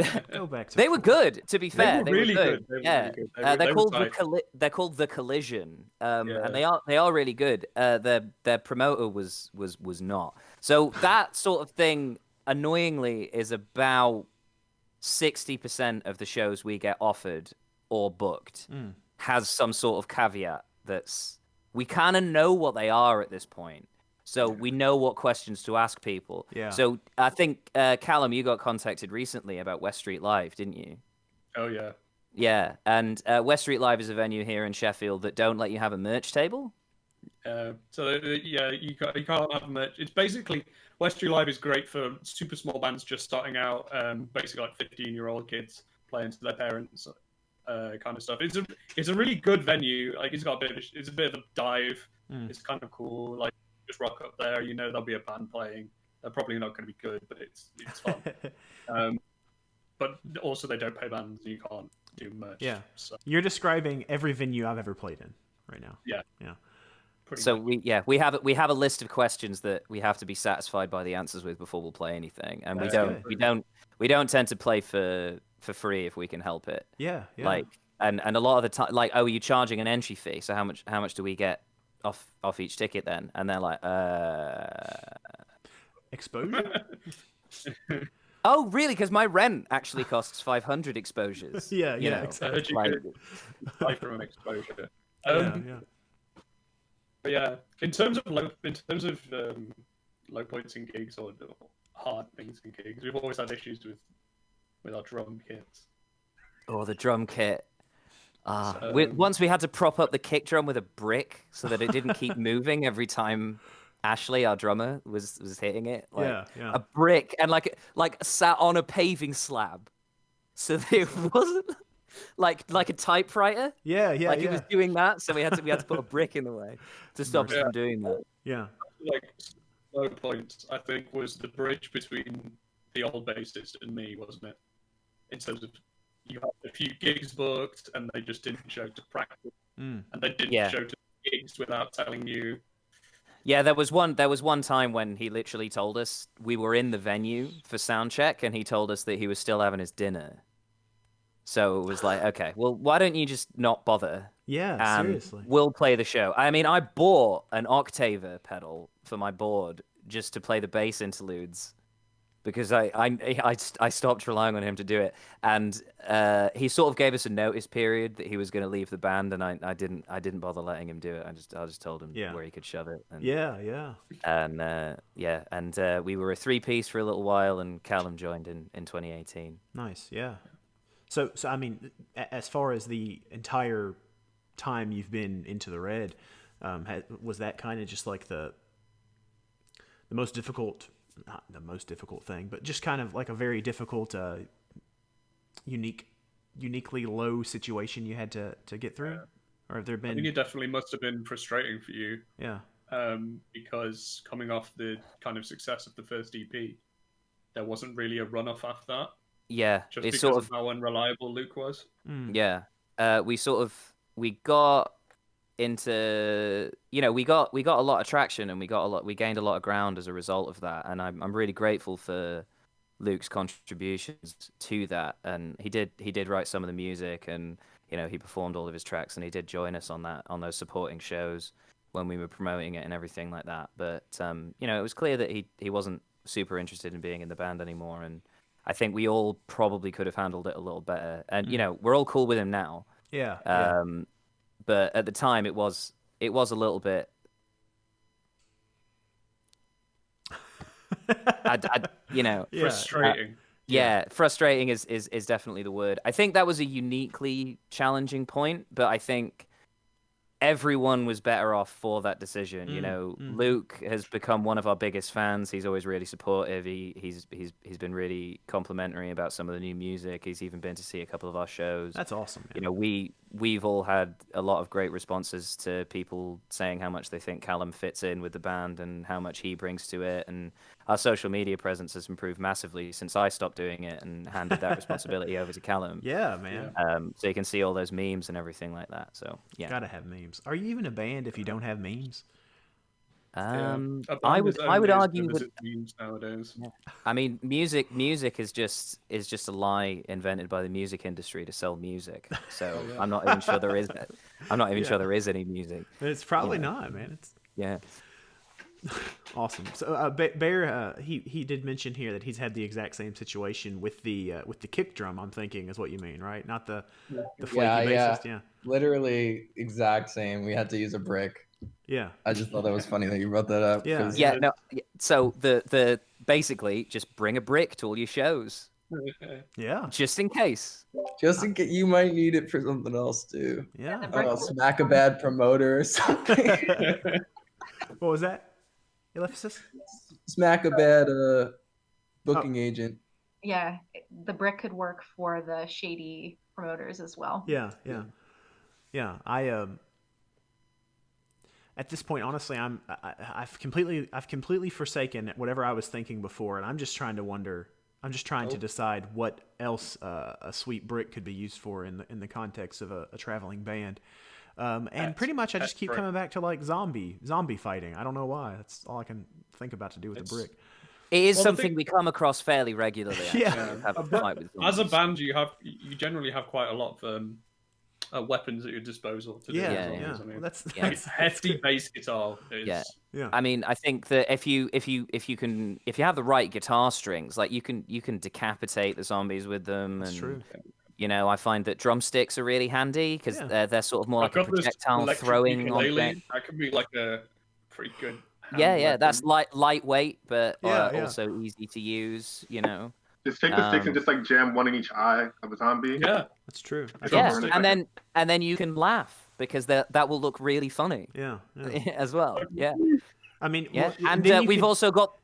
They were good, to be fair. They were really good. They're called the Collision, and they are really good. Their promoter was not. So that sort of thing, annoyingly, is about 60% of the shows we get offered or booked has some sort of caveat that's we kind of know what they are at this point. So we know what questions to ask people. Yeah. So I think, Callum, you got contacted recently about West Street Live, didn't you? Oh, yeah. Yeah, and West Street Live is a venue here in Sheffield that don't let you have a merch table. You can't have merch. It's basically, West Street Live is great for super small bands just starting out, basically like 15-year-old kids playing to their parents, kind of stuff. It's a really good venue. Like it's a bit of a dive. It's kind of cool. Like just rock up there. You know there'll be a band playing. They're probably not going to be good, but it's fun. But also they don't pay bands, and you can't do merch. Yeah. So. You're describing every venue I've ever played in right now. Yeah. So we have a list of questions that we have to be satisfied by the answers with before we'll play anything, and we don't tend to play for free if we can help it. Yeah. Like and a lot of the time, like, oh, are you charging an entry fee? So how much do we get off each ticket then? And they're like, exposure. Oh, really? Because my rent actually costs 500 exposures. Yeah, exactly. Like from an exposure. But yeah, in terms of low points in gigs or hard things in gigs, we've always had issues with our drum kits. Oh, the drum kit. Once we had to prop up the kick drum with a brick so that it didn't keep moving every time Ashley, our drummer, was hitting it. Like, a brick and like sat on a paving slab, so that it wasn't like a typewriter. Yeah. It was doing that, so we had to put a brick in the way to stop it from doing that. Yeah. Like low points, I think, was the bridge between the old bassist and me, wasn't it? In terms of you had a few gigs booked and they just didn't show to practice, and they didn't show to gigs without telling you. Yeah, there was one time when he literally told us we were in the venue for sound check, and he told us that he was still having his dinner. So it was like, okay, well, why don't you just not bother? Yeah, seriously. We'll play the show. I mean, I bought an Octaver pedal for my board just to play the bass interludes because I stopped relying on him to do it, and he sort of gave us a notice period that he was going to leave the band, and I didn't bother letting him do it. I just told him where he could shove it. And, and we were a 3-piece for a little while, and Callum joined in 2018. Nice, yeah. So I mean, as far as the entire time you've been into the Red, was that kind of just like the most difficult, not the most difficult thing, but just kind of like a very difficult, uniquely low situation you had to get through? Or have there been? I think it definitely must have been frustrating for you. Yeah. Because coming off the kind of success of the first EP, there wasn't really a runoff after that. Yeah, just because of how unreliable Luke was. Yeah, we got into, we got a lot of traction, and we gained a lot of ground as a result of that, and I'm really grateful for Luke's contributions to that. And he did write some of the music, and he performed all of his tracks, and he did join us on those supporting shows when we were promoting it and everything like that. But it was clear that he wasn't super interested in being in the band anymore, and I think we all probably could have handled it a little better. And we're all cool with him now. Yeah. But at the time, it was a little bit. you know, Frustrating. yeah, frustrating is definitely the word. I think that was a uniquely challenging point, but I think everyone was better off for that decision. You know, Luke has become one of our biggest fans. He's always really supportive. He's been really complimentary about some of the new music. He's even been to see a couple of our shows. That's awesome, man. You know, we've all had a lot of great responses to people saying how much they think Callum fits in with the band and how much he brings to it. And our social media presence has improved massively since I stopped doing it and handed that responsibility over to Callum. Yeah, man. So you can see all those memes and everything like that. So yeah, gotta have memes. Are you even a band if you don't have memes? I would argue that memes nowadays. Yeah. I mean, music is just a lie invented by the music industry to sell music. So I'm not even sure there is. I'm not even sure there is any music. It's probably not, man. It's awesome. So Bear, he did mention here that he's had the exact same situation with the kick drum. I'm thinking is what you mean, right? Not the flaky bassist. Yeah, literally exact same. We had to use a brick. Yeah, I just thought that was funny that you brought that up. Yeah. No. So the basically just bring a brick to all your shows. Yeah, just in case. Just in case you might need it for something else too. Yeah, smack a bad promoter or something. What was that? Eliphosys? Smack a bad booking agent. Yeah, the brick could work for the shady promoters as well. Yeah. I at this point, honestly, I've completely forsaken whatever I was thinking before, and I'm just trying to decide what else a sweet brick could be used for in the context of a traveling band. And pretty much I just keep coming back to like zombie fighting. I don't know why. That's all I can think about to do with the brick. It is something we come across fairly regularly. As a band, you generally have quite a lot of weapons at your disposal to do I mean, well, that's hefty bass guitar. Yeah. I mean, I think that if you have the right guitar strings, like you can decapitate the zombies with them. That's true. You know, I find that drumsticks are really handy because they're sort of more like a projectile throwing object. That could be like a pretty good. Yeah, that's lightweight, but also easy to use. You know, just take the sticks and just like jam one in each eye of a zombie. Yeah, that's true. And then you can laugh because that will look really funny. Yeah. As well. Yeah. I mean, and we've also got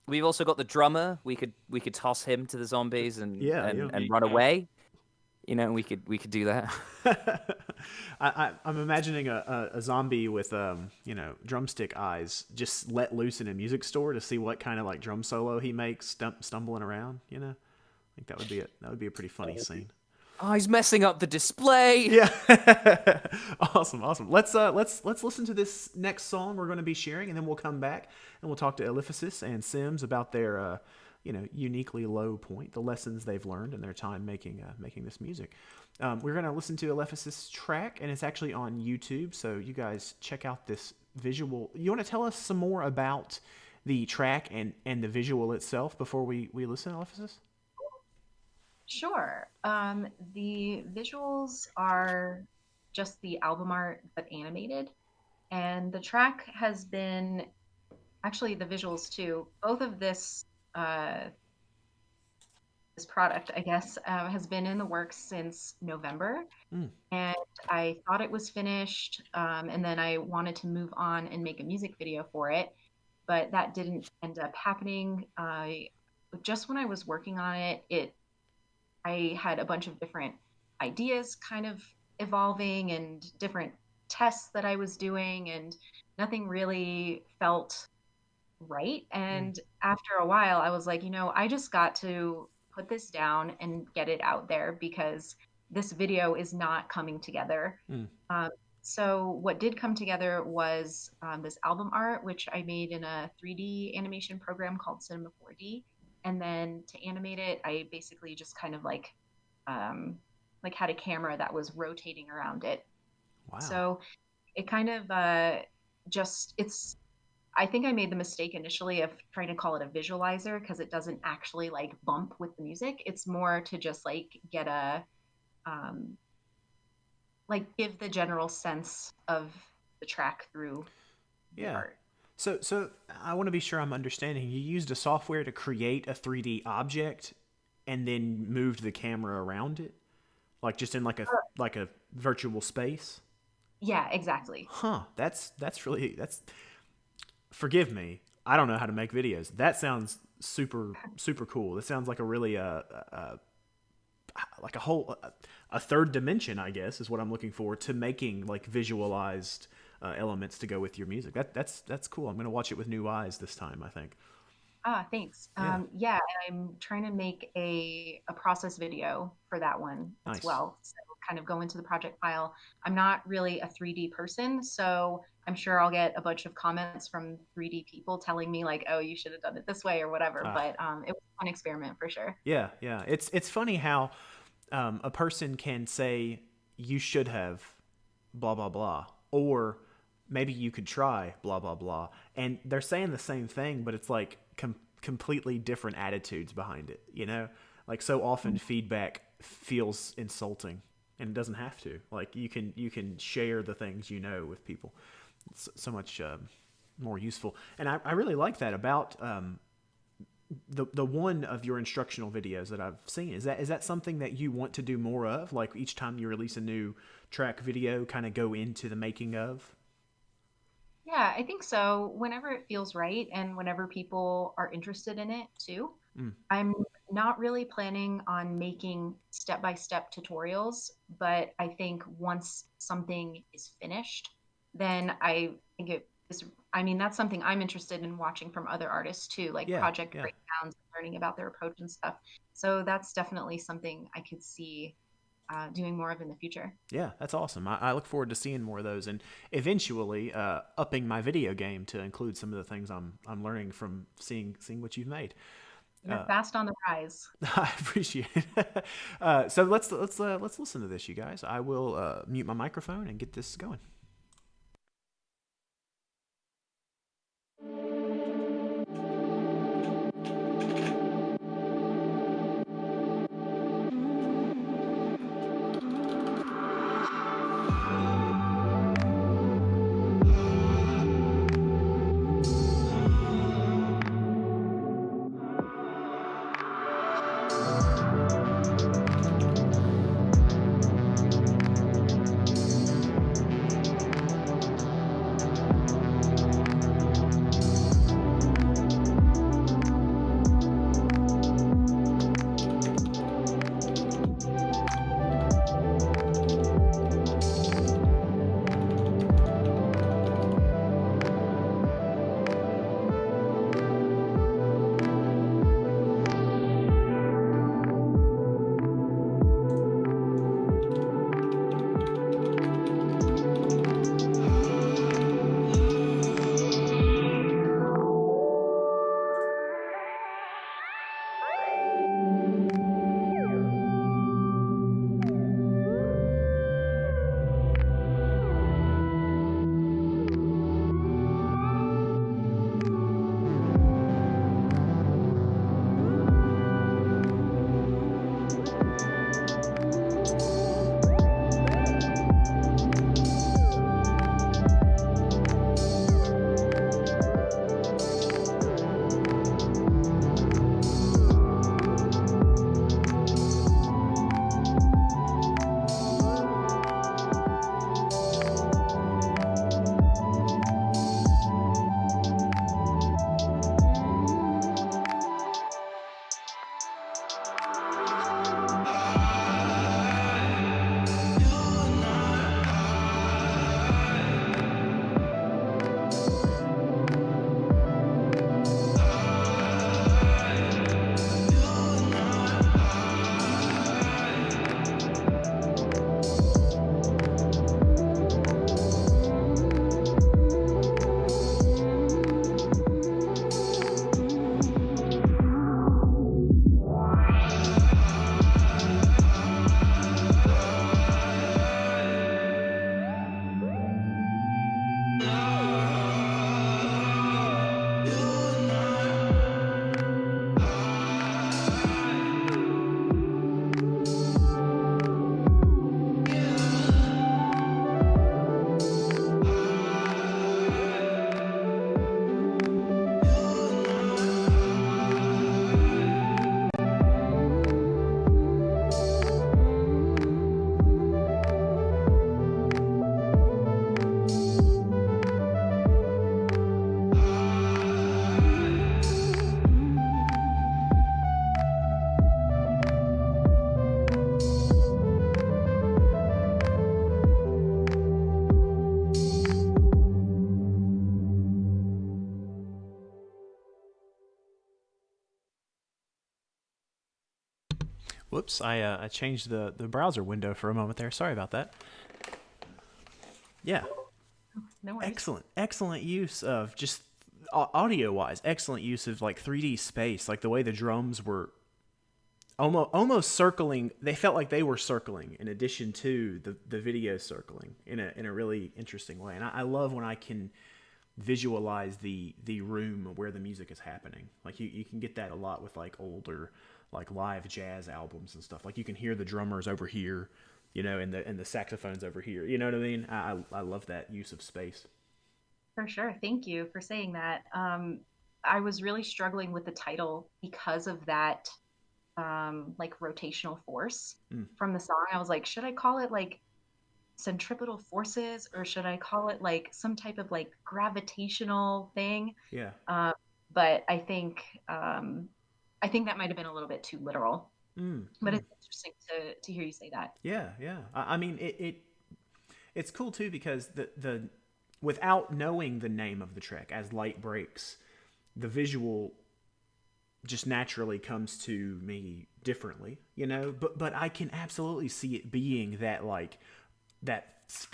the drummer. We could toss him to the zombies and run away. You know, we could do that. I'm imagining a zombie with drumstick eyes just let loose in a music store to see what kind of like drum solo he makes stumbling around. You know, I think that would be a pretty funny scene. Oh, he's messing up the display. Yeah. Awesome. Let's listen to this next song we're going to be sharing, and then we'll come back and we'll talk to Eliphosys and Sims about their uniquely low point, the lessons they've learned in their time making this music. We're going to listen to Eliphosys' track, and it's actually on YouTube, so you guys check out this visual. You want to tell us some more about the track and the visual itself before we listen, Eliphosys? Sure. The visuals are just the album art but animated, and the track has been actually the visuals too. Both of this product, I guess, has been in the works since November, and I thought it was finished, and then I wanted to move on and make a music video for it, but that didn't end up happening. Just when I was working on it, I had a bunch of different ideas kind of evolving and different tests that I was doing, and nothing really felt right. And after a while, I was like, I just got to put this down and get it out there because this video is not coming together. So what did come together was this album art, which I made in a 3D animation program called Cinema 4D. And then to animate it, I basically just kind of like had a camera that was rotating around it. Wow. So it kind of I think I made the mistake initially of trying to call it a visualizer because it doesn't actually like bump with the music. It's more to just like get a give the general sense of the track through the art. So I want to be sure I'm understanding. You used a software to create a 3D object, and then moved the camera around it, like just in like a virtual space. Yeah, exactly. Huh? That's really that's. Forgive me. I don't know how to make videos. That sounds super cool. That sounds like a really like a whole a third dimension, I guess, is what I'm looking for to making like visualized elements to go with your music. That's cool. I'm gonna watch it with new eyes this time, I think. Ah, thanks. Yeah. Yeah, and I'm trying to make a process video for that one as Nice. well. So kind of go into the project file. I'm not really a 3D person, so I'm sure I'll get a bunch of comments from 3D people telling me like, "Oh, you should have done it this way" or whatever. But it was a fun experiment for sure. Yeah, yeah. It's funny how a person can say you should have blah blah blah, or maybe you could try blah blah blah, and they're saying the same thing, but it's like completely different attitudes behind it. You know, like so often feedback feels insulting, and it doesn't have to. Like you can share the things you know with people. It's so much more useful, and I really like that about the one of your instructional videos that I've seen. Is that something that you want to do more of? Like each time you release a new track video, kind of go into the making of? Yeah, I think so. Whenever it feels right and whenever people are interested in it too. I'm not really planning on making step-by-step tutorials, but I think once something is finished, then I think it is, I mean, that's something I'm interested in watching from other artists too, like project breakdowns, learning about their approach and stuff. So that's definitely something I could see doing more of in the future. Yeah, that's awesome. I look forward to seeing more of those, and eventually upping my video game to include some of the things I'm learning from seeing what you've made. You're fast on the rise. I appreciate it. So let's listen to this, you guys. I will mute my microphone and get this going. Whoops, I changed the browser window for a moment there. Sorry about that. Yeah. No worries. Excellent use of just audio-wise. Excellent use of like 3D space, like the way the drums were almost circling. They felt like they were circling in addition to the video circling in a really interesting way. And I love when I can visualize the room where the music is happening. Like you can get that a lot with like older like live jazz albums and stuff. Like you can hear the drummers over here, you know, and the saxophones over here. You know what I mean? I love that use of space. For sure. Thank you for saying that. I was really struggling with the title because of that like rotational force from the song. I was like, should I call it like centripetal forces, or should I call it like some type of like gravitational thing? Yeah. But I think that might have been a little bit too literal. But it's interesting to hear you say that. Yeah. I mean, it's cool too because the without knowing the name of the track, as light breaks, the visual just naturally comes to me differently, you know. But I can absolutely see it being that like the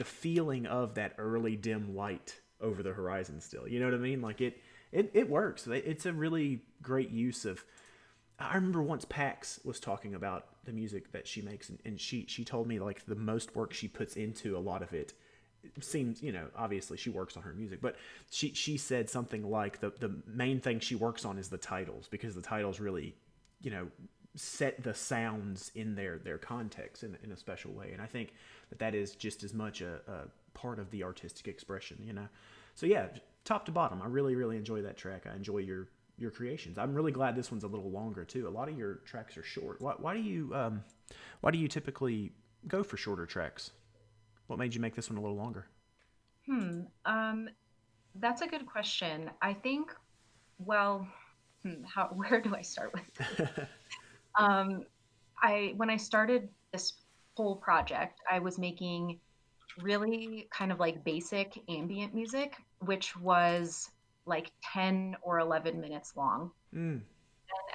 feeling of that early dim light over the horizon still. You know what I mean? Like it works. It's a really great use of. I remember once Pax was talking about the music that she makes, and she told me like the most work she puts into a lot of it. It seems, you know, obviously she works on her music, but she said something like the main thing she works on is the titles, because the titles really, you know, set the sounds in their context in a special way. And I think that is just as much a part of the artistic expression, you know. So yeah, top to bottom, I really enjoy that track. I enjoy your creations. I'm really glad this one's a little longer too. A lot of your tracks are short. Why do you typically go for shorter tracks? What made you make this one a little longer? That's a good question. I think, well, where do I start with this? When I started this whole project, I was making really kind of like basic ambient music, which was like 10 or 11 minutes long. And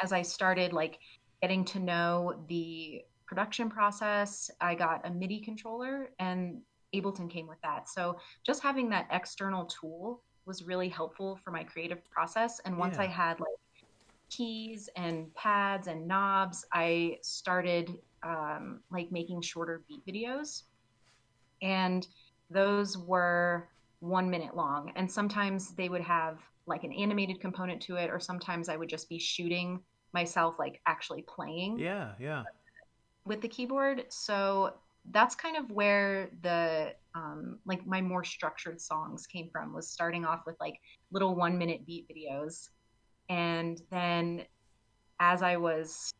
as I started like getting to know the production process, I got a MIDI controller, and Ableton came with that. So just having that external tool was really helpful for my creative process. And once I had like keys and pads and knobs, I started like making shorter beat videos. And those were 1 minute long. And sometimes they would have like an animated component to it, or sometimes I would just be shooting myself, like actually playing with the keyboard. So that's kind of where the like my more structured songs came from, was starting off with like little 1 minute beat videos. And then as I was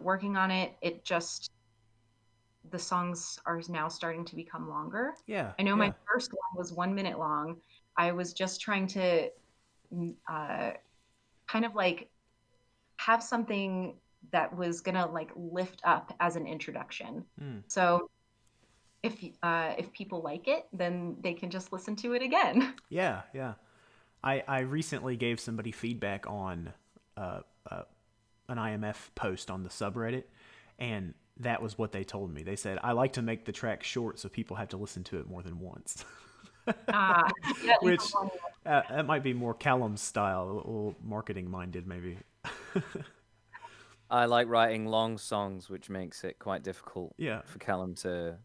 working on it, the songs are now starting to become longer. Yeah. I know my first one was 1 minute long. I was just trying to kind of like have something that was gonna like lift up as an introduction. So if people like it, then they can just listen to it again. Yeah. I recently gave somebody feedback on an IMF post on the subreddit, and that was what they told me. They said, I like to make the track short so people have to listen to it more than once. Which that might be more Callum's style, a little marketing minded maybe. I like writing long songs, which makes it quite difficult for Callum to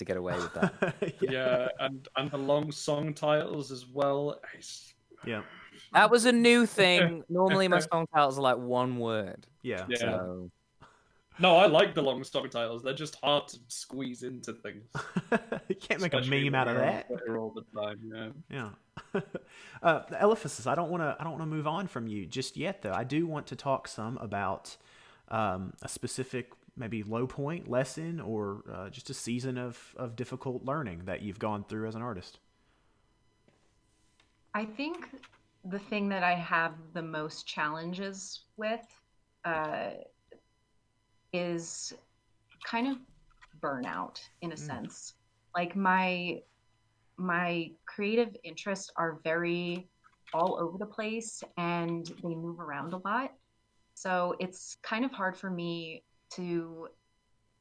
get away with that. Yeah, and the long song titles as well. Yeah. That was a new thing. Normally my song titles are like one word. Yeah. So... No, I like the long song titles. They're just hard to squeeze into things. You can't make a meme out of that. All the time, yeah. Eliphosys, I don't want to move on from you just yet, though. I do want to talk some about a specific maybe low point, lesson, or just a season of difficult learning that you've gone through as an artist. I think the thing that I have the most challenges with is kind of burnout in a sense. Like my creative interests are very all over the place, and they move around a lot. So it's kind of hard for me to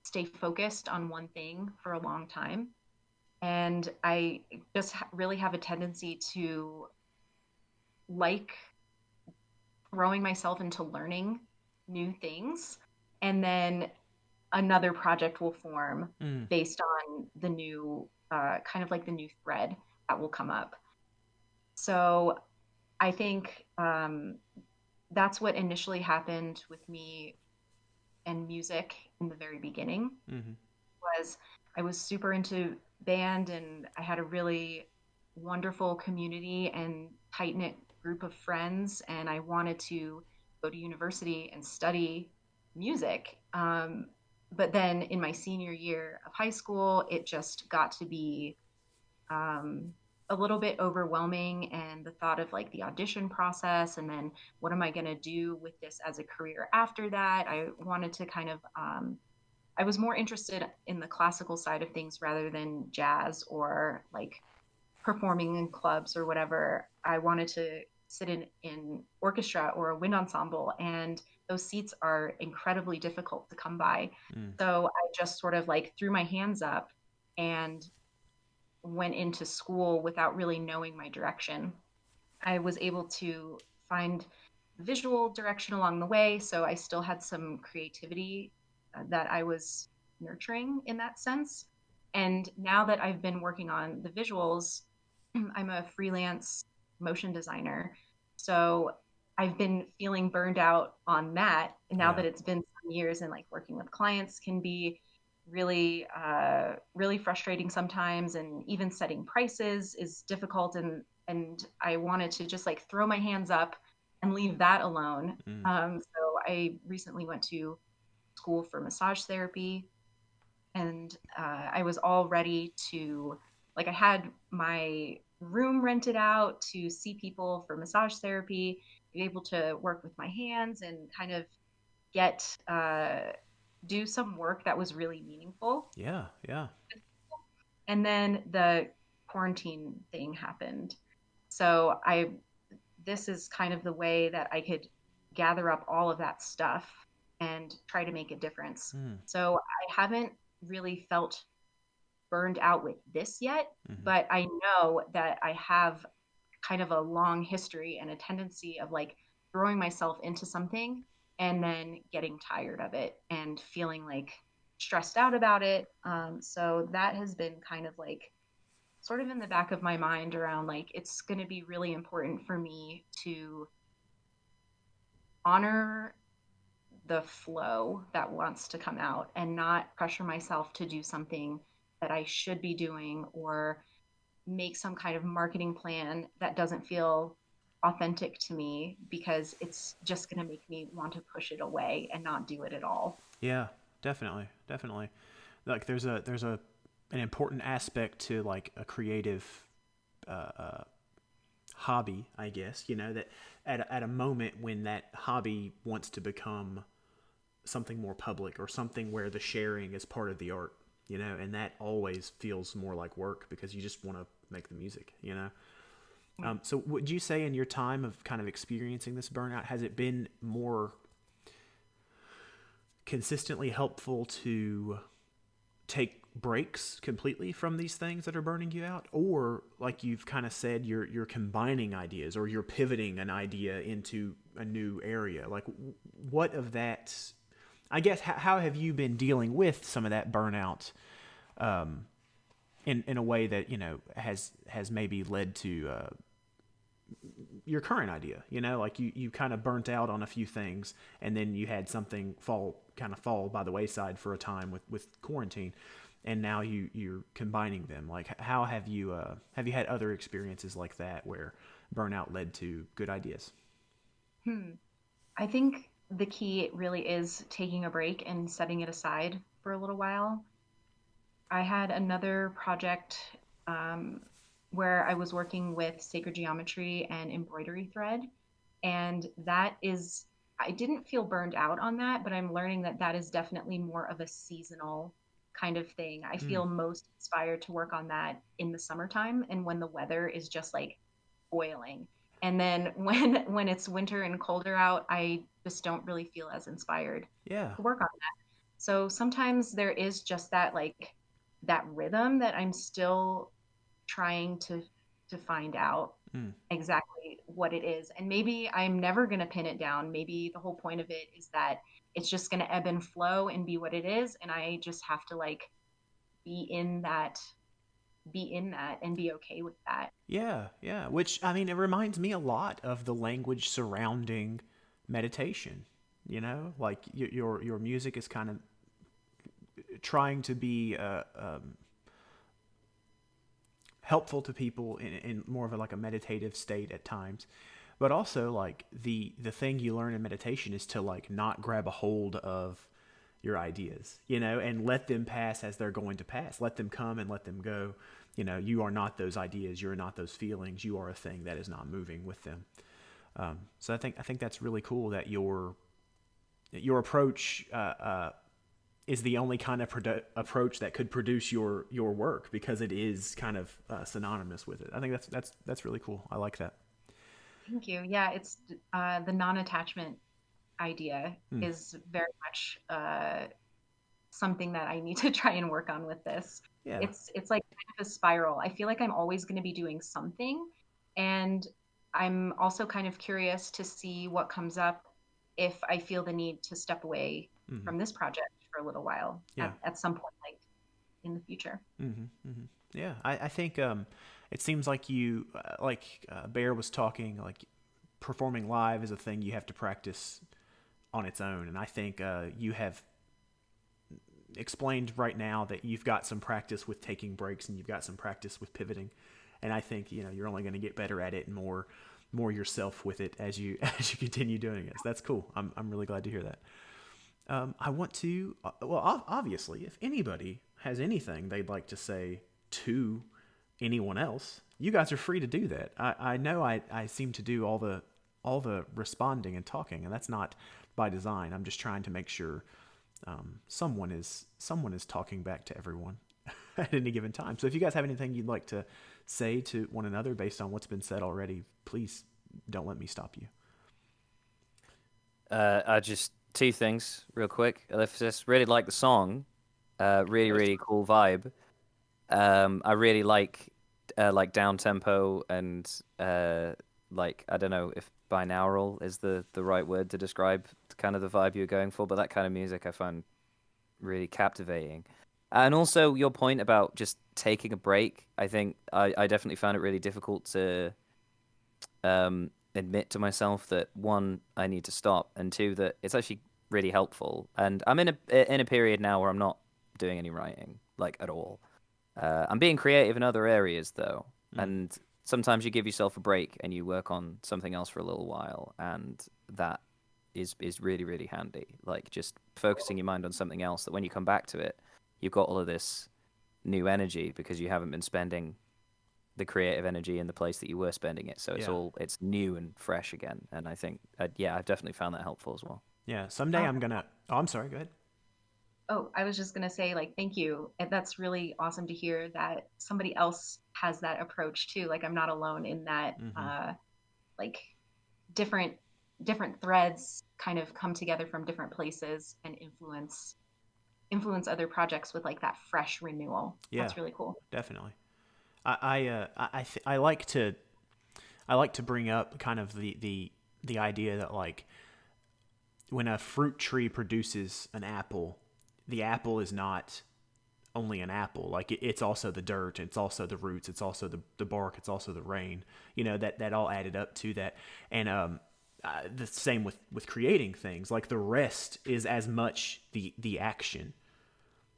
stay focused on one thing for a long time. And I just really have a tendency to like throwing myself into learning new things. And then another project will form based on the new, kind of like the new thread that will come up. So I think that's what initially happened with me and music in the very beginning. Was I was super into band, and I had a really wonderful community and tight knit group of friends, and I wanted to go to university and study music. But then in my senior year of high school, it just got to be um, a little bit overwhelming, and the thought of like the audition process, and then what am I going to do with this as a career after that? I wanted to kind of I was more interested in the classical side of things rather than jazz or like performing in clubs or whatever. I wanted to sit in orchestra or a wind ensemble, and those seats are incredibly difficult to come by. So I just sort of like threw my hands up and went into school without really knowing my direction. I was able to find visual direction along the way, so I still had some creativity that I was nurturing in that sense. And now that I've been working on the visuals, I'm a freelance motion designer. So I've been feeling burned out on that. And now that it's been some years, and like working with clients can be really, really frustrating sometimes. And even setting prices is difficult. And I wanted to just like throw my hands up and leave that alone. So I recently went to school for massage therapy, and I was all ready to, like, I had my room rented out to see people for massage therapy, be able to work with my hands and kind of get do some work that was really meaningful. Yeah, yeah. And then the quarantine thing happened. So this is kind of the way that I could gather up all of that stuff and try to make a difference. So I haven't really felt burned out with this yet, but I know that I have kind of a long history and a tendency of like throwing myself into something and then getting tired of it and feeling like stressed out about it. So that has been kind of like sort of in the back of my mind around like it's going to be really important for me to honor the flow that wants to come out and not pressure myself to do something that I should be doing or make some kind of marketing plan that doesn't feel authentic to me, because it's just going to make me want to push it away and not do it at all. Yeah, definitely, definitely. Like there's an important aspect to like a creative hobby, I guess, you know, that at a moment when that hobby wants to become something more public or something where the sharing is part of the art, you know, and that always feels more like work because you just want to make the music, you know. So would you say in your time of kind of experiencing this burnout, has it been more consistently helpful to take breaks completely from these things that are burning you out, or like you've kind of said, you're combining ideas or you're pivoting an idea into a new area? Like what of that, I guess, how have you been dealing with some of that burnout in a way that, you know, has maybe led to your current idea, you know, like you kind of burnt out on a few things and then you had something fall by the wayside for a time with quarantine, and now you're combining them. Like how have you had other experiences like that where burnout led to good ideas? I think the key really is taking a break and setting it aside for a little while. I had another project where I was working with sacred geometry and embroidery thread. And I didn't feel burned out on that, but I'm learning that that is definitely more of a seasonal kind of thing. I feel most inspired to work on that in the summertime and when the weather is just like boiling. And then when it's winter and colder out, I just don't really feel as inspired Yeah. to work on that. So sometimes there is just that like that rhythm that I'm still trying to find out exactly what it is. And maybe I'm never going to pin it down. Maybe the whole point of it is that it's just going to ebb and flow and be what it is, and I just have to like be in that and be okay with that. Yeah, yeah. Which, I mean, it reminds me a lot of the language surrounding meditation. You know, like your music is kind of trying to be helpful to people in more of a, like a meditative state at times. But also, like the thing you learn in meditation is to like not grab a hold of your ideas, you know, and let them pass as they're going to pass. Let them come and let them go. You know, you are not those ideas. You are not those feelings. You are a thing that is not moving with them. So I think that's really cool that your approach is the only kind of approach that could produce your work, because it is kind of synonymous with it. I think that's really cool. I like that. Thank you. Yeah, it's the non-attachment idea is very much something that I need to try and work on with this. Yeah. It's like kind of a spiral. I feel like I'm always going to be doing something, and I'm also kind of curious to see what comes up if I feel the need to step away from this project for a little while at some point, like in the future. Yeah, I think it seems like you, Bear was talking, like performing live is a thing you have to practice on its own. And I think you have explained right now that you've got some practice with taking breaks and you've got some practice with pivoting. And I think, you know, you're only going to get better at it and more yourself with it as you continue doing it. So that's cool. I'm really glad to hear that. I want to, obviously, if anybody has anything they'd like to say to anyone else, you guys are free to do that. I know I seem to do all the responding and talking, and that's not by design. I'm just trying to make sure someone is talking back to everyone at any given time. So if you guys have anything you'd like to say to one another based on what's been said already, please don't let me stop you. I just two things real quick. Eliphosys, really like the song. Really cool vibe. I really like down tempo and like, I don't know if binaural is the right word to describe kind of the vibe you're going for, but that kind of music I find really captivating. And also your point about just taking a break, I think I definitely found it really difficult to admit to myself that, one, I need to stop, and two, that it's actually really helpful. And I'm in a period now where I'm not doing any writing, like, at all. I'm being creative in other areas though, and sometimes you give yourself a break and you work on something else for a little while, and that is really, really handy. Like, just focusing your mind on something else that when you come back to it, you've got all of this new energy because you haven't been spending the creative energy in the place that you were spending it. So it's new and fresh again. And I think, I've definitely found that helpful as well. Yeah. Someday I'm gonna. Oh, I'm sorry. Go ahead. Oh, I was just going to say, like, thank you. And that's really awesome to hear that somebody else has that approach too. Like, I'm not alone in that, like different threads kind of come together from different places and influence other projects with like that fresh renewal. Yeah, that's really cool. Definitely. I like to bring up kind of the idea that, like, when a fruit tree produces an apple, the apple is not only an apple. Like, it's also the dirt, it's also the roots, it's also the bark, it's also the rain. You know, that all added up to that. And the same with creating things. Like, the rest is as much the action.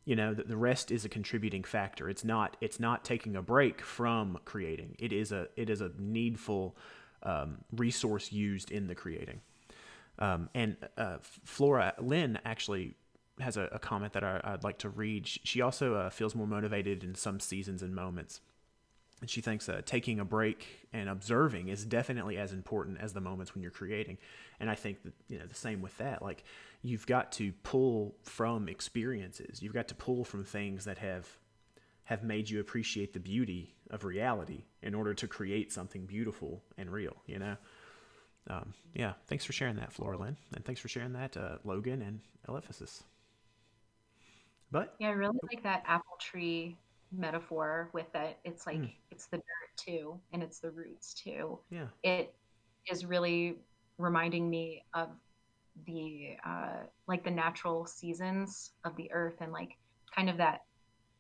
You know, the rest is a contributing factor. It's not taking a break from creating. It is a needful resource used in the creating. And Flora Lynn actually has a comment that I'd like to read. She also feels more motivated in some seasons and moments. And she thinks taking a break and observing is definitely as important as the moments when you're creating. And I think that, you know, the same with that. Like, you've got to pull from experiences. You've got to pull from things that have made you appreciate the beauty of reality in order to create something beautiful and real, you know? Thanks for sharing that, Flora Lynn. And thanks for sharing that, Logan and Eliphosys. But Yeah, I really like that apple tree metaphor with that. It's like it's the dirt too, and it's the roots too. yeah, It is really reminding me of the like the natural seasons of the earth and like kind of that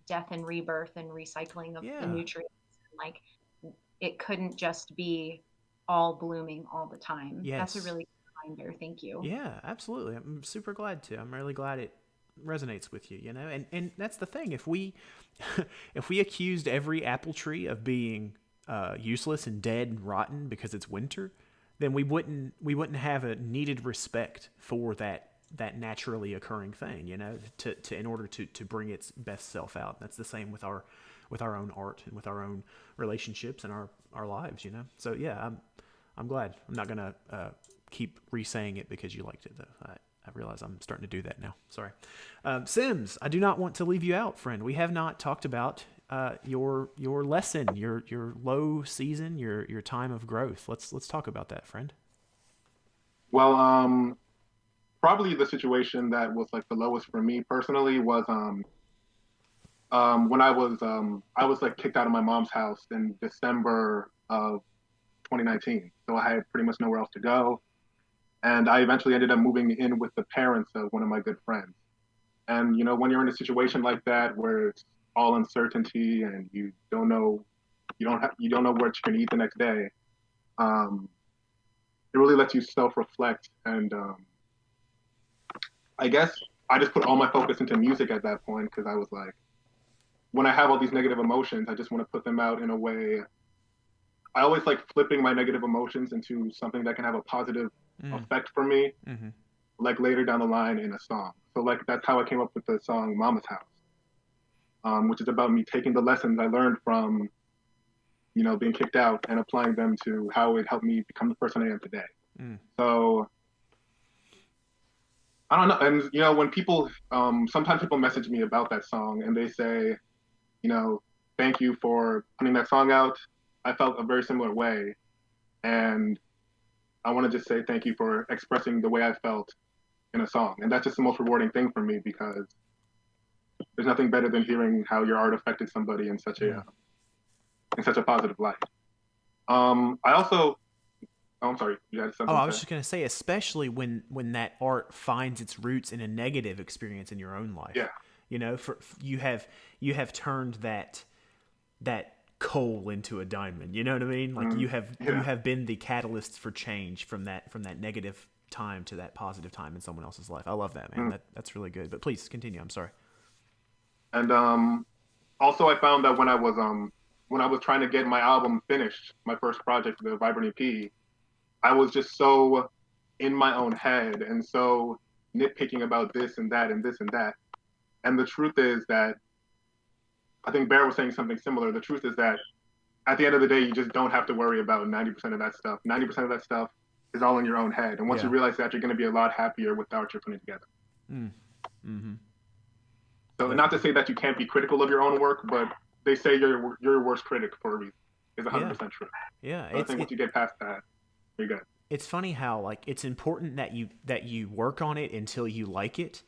death and rebirth and recycling of the yeah, nutrients. Like it couldn't just be all blooming all the time. That's a yes. really good reminder. Thank you. Yeah, absolutely. I'm super glad to. I'm really glad it resonates with you, you know? And that's the thing. If we if we accused every apple tree of being useless and dead and rotten because it's winter, then we wouldn't have a needed respect for that naturally occurring thing, you know, to in order to bring its best self out. That's the same with our own art and with our own relationships and our lives, you know. So yeah, I'm glad. I'm not gonna keep re-saying it because you liked it, though. I realize I'm starting to do that now. Sorry. Sims, I do not want to leave you out, friend. We have not talked about your lesson, your low season, your time of growth. Let's talk about that, friend. Well, probably the situation that was like the lowest for me personally was when I was like kicked out of my mom's house in December of 2019. So I had pretty much nowhere else to go. And I eventually ended up moving in with the parents of one of my good friends. And you know, when you're in a situation like that where it's all uncertainty and you don't know what you're gonna eat the next day, um, it really lets you self-reflect. And I guess I just put all my focus into music at that point because I was like, when I have all these negative emotions, I just want to put them out in a way. I always like flipping my negative emotions into something that can have a positive effect for me, Mm-hmm. like later down the line in a song. So like that's how I came up with the song "Mama's House," which is about me taking the lessons I learned from being kicked out and applying them to how it helped me become the person I am today. So I don't know, and when people sometimes people message me about that song and they say, you know, thank you for putting that song out. I felt a very similar way, and I want to just say thank you for expressing the way I felt in a song, and that's just the most rewarding thing for me because there's nothing better than hearing how your art affected somebody in such a positive light. I also, oh, I'm sorry, you had Oh, something I to was say? just gonna say, especially when that art finds its roots in a negative experience in your own life. Yeah. You know, for you have turned that coal into a diamond. You know what I mean? Like you Yeah. have been the catalyst for change from that negative time to that positive time in someone else's life. I love that, man. That's really good. But please continue. I'm sorry. And also, I found that when I was trying to get my album finished, my first project, the Vibrant EP, I was just so in my own head and so nitpicking about this and that and this and that. And the truth is that I think Bear was saying something similar. The truth is that at the end of the day, you just don't have to worry about 90% of that stuff. 90% of that stuff is all in your own head. And once you Yeah. realize that, you're going to be a lot happier with the art you're putting together. Mm-hmm. So not to say that you can't be critical of your own work, but they say you're your worst critic for a reason. Is 100% true. Yeah. So I think once you get past that, you're good. It's funny how like it's important that you work on it until you like it,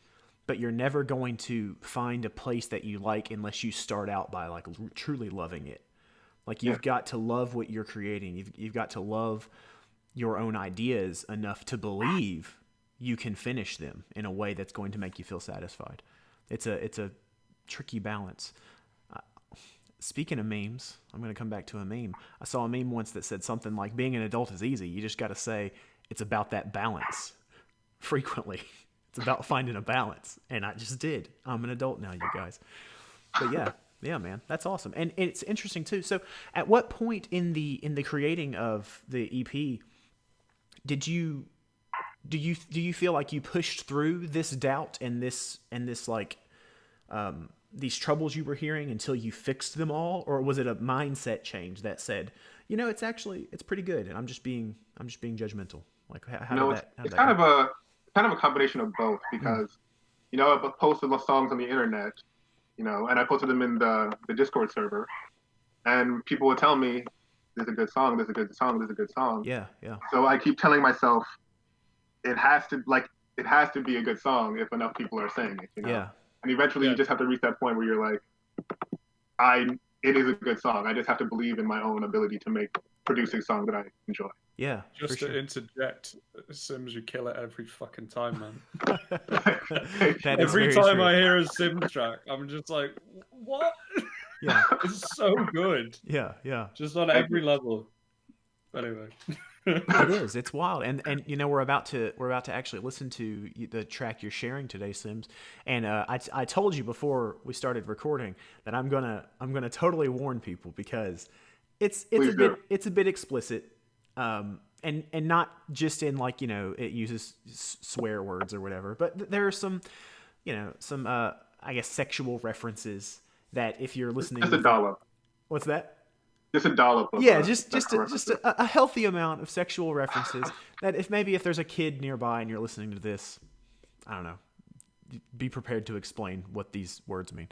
but you're never going to find a place that you like unless you start out by like truly loving it. Like you've got to love what you're creating. You've got to love your own ideas enough to believe you can finish them in a way that's going to make you feel satisfied. It's a tricky balance. Speaking of memes, I'm going to come back to a meme. I saw a meme once that said something like, being an adult is easy. You just got to say it's about that balance frequently. It's about finding a balance. And I just did. I'm an adult now, you guys. But yeah, man, that's awesome. And it's interesting too. So at what point in the creating of the EP do you feel like you pushed through this doubt and this like these troubles you were hearing until you fixed them all, or was it a mindset change that said, it's pretty good, and I'm just being judgmental? Like how did it's that go? kind of a combination of both because I posted the songs on the internet, and I posted them in the Discord server, and people would tell me, "There's a good song. There's a good song. There's a good song." Yeah. So I keep telling myself, it has to be a good song if enough people are saying it. Yeah. And eventually you just have to reach that point where you're like, it is a good song. I just have to believe in my own ability to produce a song that I enjoy. Yeah. Just to interject, Sims, you kill it every fucking time, man. Every time I hear a Sims track, I'm just like, what? Yeah. It's so good. Yeah. Just on every level. Anyway. It is. It's wild. And you know, we're about to actually listen to the track you're sharing today, Sims. And I told you before we started recording that I'm gonna totally warn people because it's a bit explicit. And not just in like, you know, it uses swear words or whatever, but there are some, you know, I guess sexual references that if you're listening, just a dollop. What's that? Just a dollop. Yeah, just a healthy amount of sexual references that if there's a kid nearby and you're listening to this, I don't know, be prepared to explain what these words mean.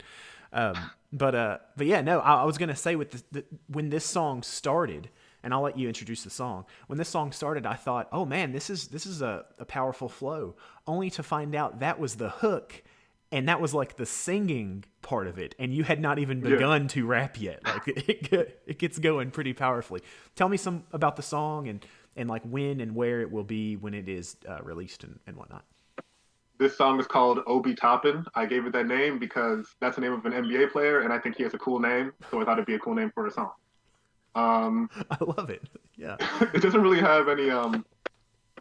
But yeah, no, I was gonna say with when this song started. And I'll let you introduce the song. When this song started, I thought, oh man, this is a powerful flow. Only to find out that was the hook, and that was like the singing part of it. And you had not even begun to rap yet. Like it gets going pretty powerfully. Tell me some about the song and like when and where it will be when it is released and whatnot. This song is called Obi Toppin. I gave it that name because that's the name of an NBA player, and I think he has a cool name, so I thought it'd be a cool name for a song. I love it. Yeah. It doesn't really have any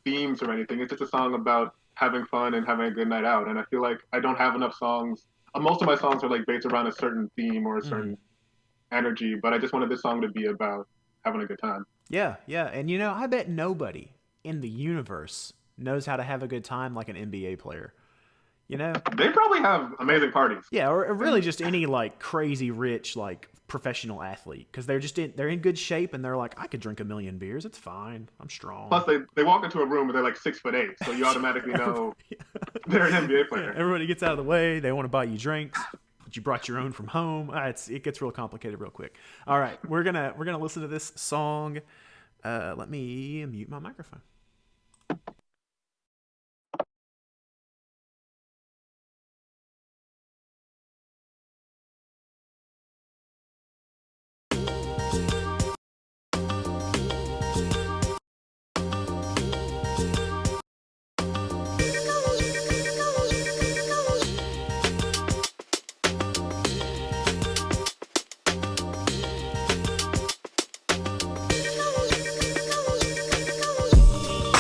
themes or anything. It's just a song about having fun and having a good night out. And I feel like I don't have enough songs. Most of my songs are like based around a certain theme or a certain energy, but I just wanted this song to be about having a good time. Yeah. And you know, I bet nobody in the universe knows how to have a good time like an NBA player. You know, they probably have amazing parties. Yeah, or really just any like crazy rich like professional athlete because they're in good shape and they're like, I could drink 1 million beers, it's fine, I'm strong. Plus they walk into a room and they're like 6'8", so you automatically know they're an NBA player. Yeah, everybody gets out of the way. They want to buy you drinks, but you brought your own from home. It gets real complicated real quick. All right, we're gonna listen to this song. Let me mute my microphone.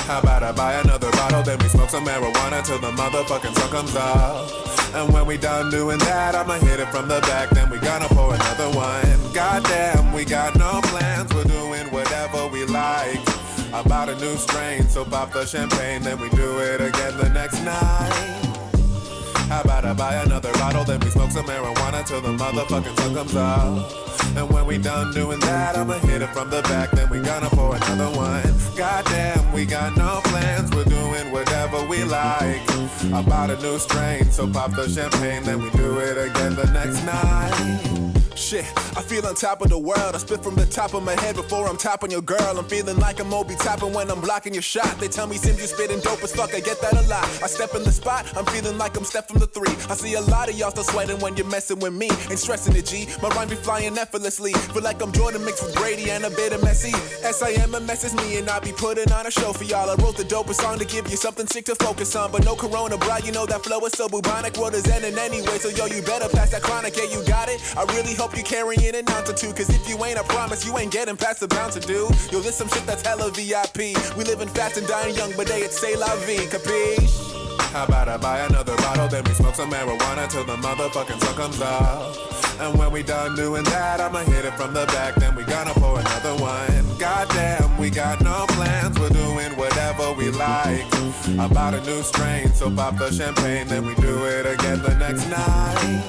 How about I buy another bottle, then we smoke some marijuana till the motherfucking sun comes off. And when we done doing that, I'ma hit it from the back, then we gonna pour another one. Goddamn, we got no plans, we're doing whatever we like. I bought a new strain, so pop the champagne, then we do it again the next night. How about I buy another bottle, then we smoke some marijuana till the motherfucking sun comes off. And when we done doing that, I'ma hit it from the back, then we gonna pour another one. Goddamn, we got no plans, we're doing whatever we like. I bought a new strain, so pop the champagne, then we do it again the next night. Shit, I feel on top of the world. I spit from the top of my head before I'm topping your girl. I'm feeling like I'm Obi Toppin when I'm blocking your shot. They tell me Sims, you spitting dope as fuck, I get that a lot. I step in the spot, I'm feeling like I'm Steph from the 3. I see a lot of y'all still sweating when you're messing with me. Ain't stressing it, G, my rhyme be flying effortlessly. Feel like I'm Jordan mixed with Brady and a bit of Messi. S.I.M.M.S. is me and I be putting on a show for y'all. I wrote the dopest song to give you something sick to focus on. But no corona, bro, you know that flow is so bubonic. World is ending anyway, so yo, you better pass that chronic, yeah, you got it. I really hope you carrying an altitude, cause if you ain't, I promise you ain't getting past the bouncer, dude. Yo, this some shit that's hella VIP. We living fast and dying young, but they it's say la vie, capiche? How about I buy another bottle, then we smoke some marijuana till the motherfucking sun comes off. And when we done doing that, I'ma hit it from the back, then we gonna pour another one. Goddamn, we got no plans, we're doing whatever we like. I bought a new strain, so pop the champagne, then we do it again the next night.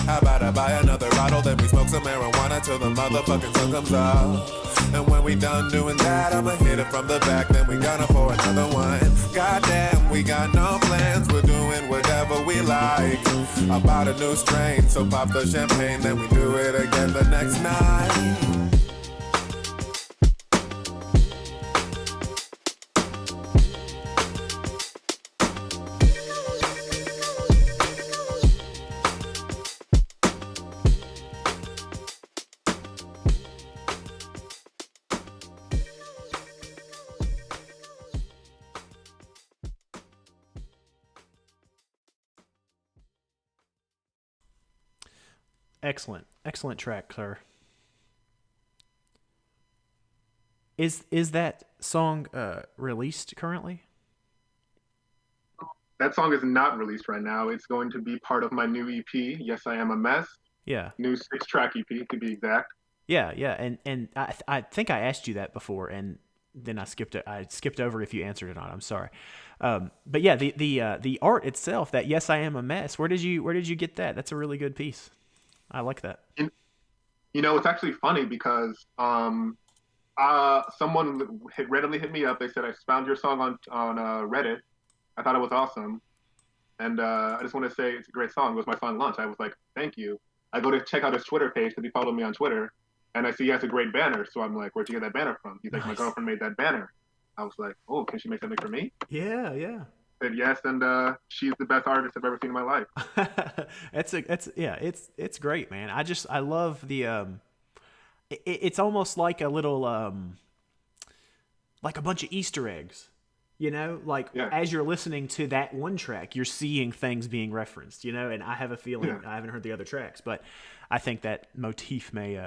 How about I buy another bottle, then we smoke some marijuana till the motherfucking sun comes off. And when we done doing that, I'ma hit it from the back, then we gonna pour another one. Goddamn, we got no plans, we're doing whatever we like. I bought a new strain, so pop the champagne, then we do it again the next night. Excellent track, sir. Is that song released currently? That song is not released right now. It's going to be part of my new EP, Yes, I Am a Mess. Yeah. New 6-track EP, to be exact. Yeah. And I think I asked you that before, and then I skipped over if you answered or not. I'm sorry. But yeah, the art itself, that Yes, I Am a Mess. Where did you get that? That's a really good piece. I like that. It's actually funny because someone randomly hit me up. They said, I found your song on Reddit. I thought it was awesome. And I just want to say it's a great song. It was my song Lunch. I was like, thank you. I go to check out his Twitter page because he followed me on Twitter. And I see he has a great banner. So I'm like, where'd you get that banner from? He's like, my girlfriend made that banner. I was like, oh, can she make something for me? Yeah. I said yes, and she's the best artist I've ever seen in my life. It's great, man. I love the it's almost like a little like a bunch of Easter eggs. As you're listening to that one track, you're seeing things being referenced, and I have a feeling I haven't heard the other tracks, but I think that motif may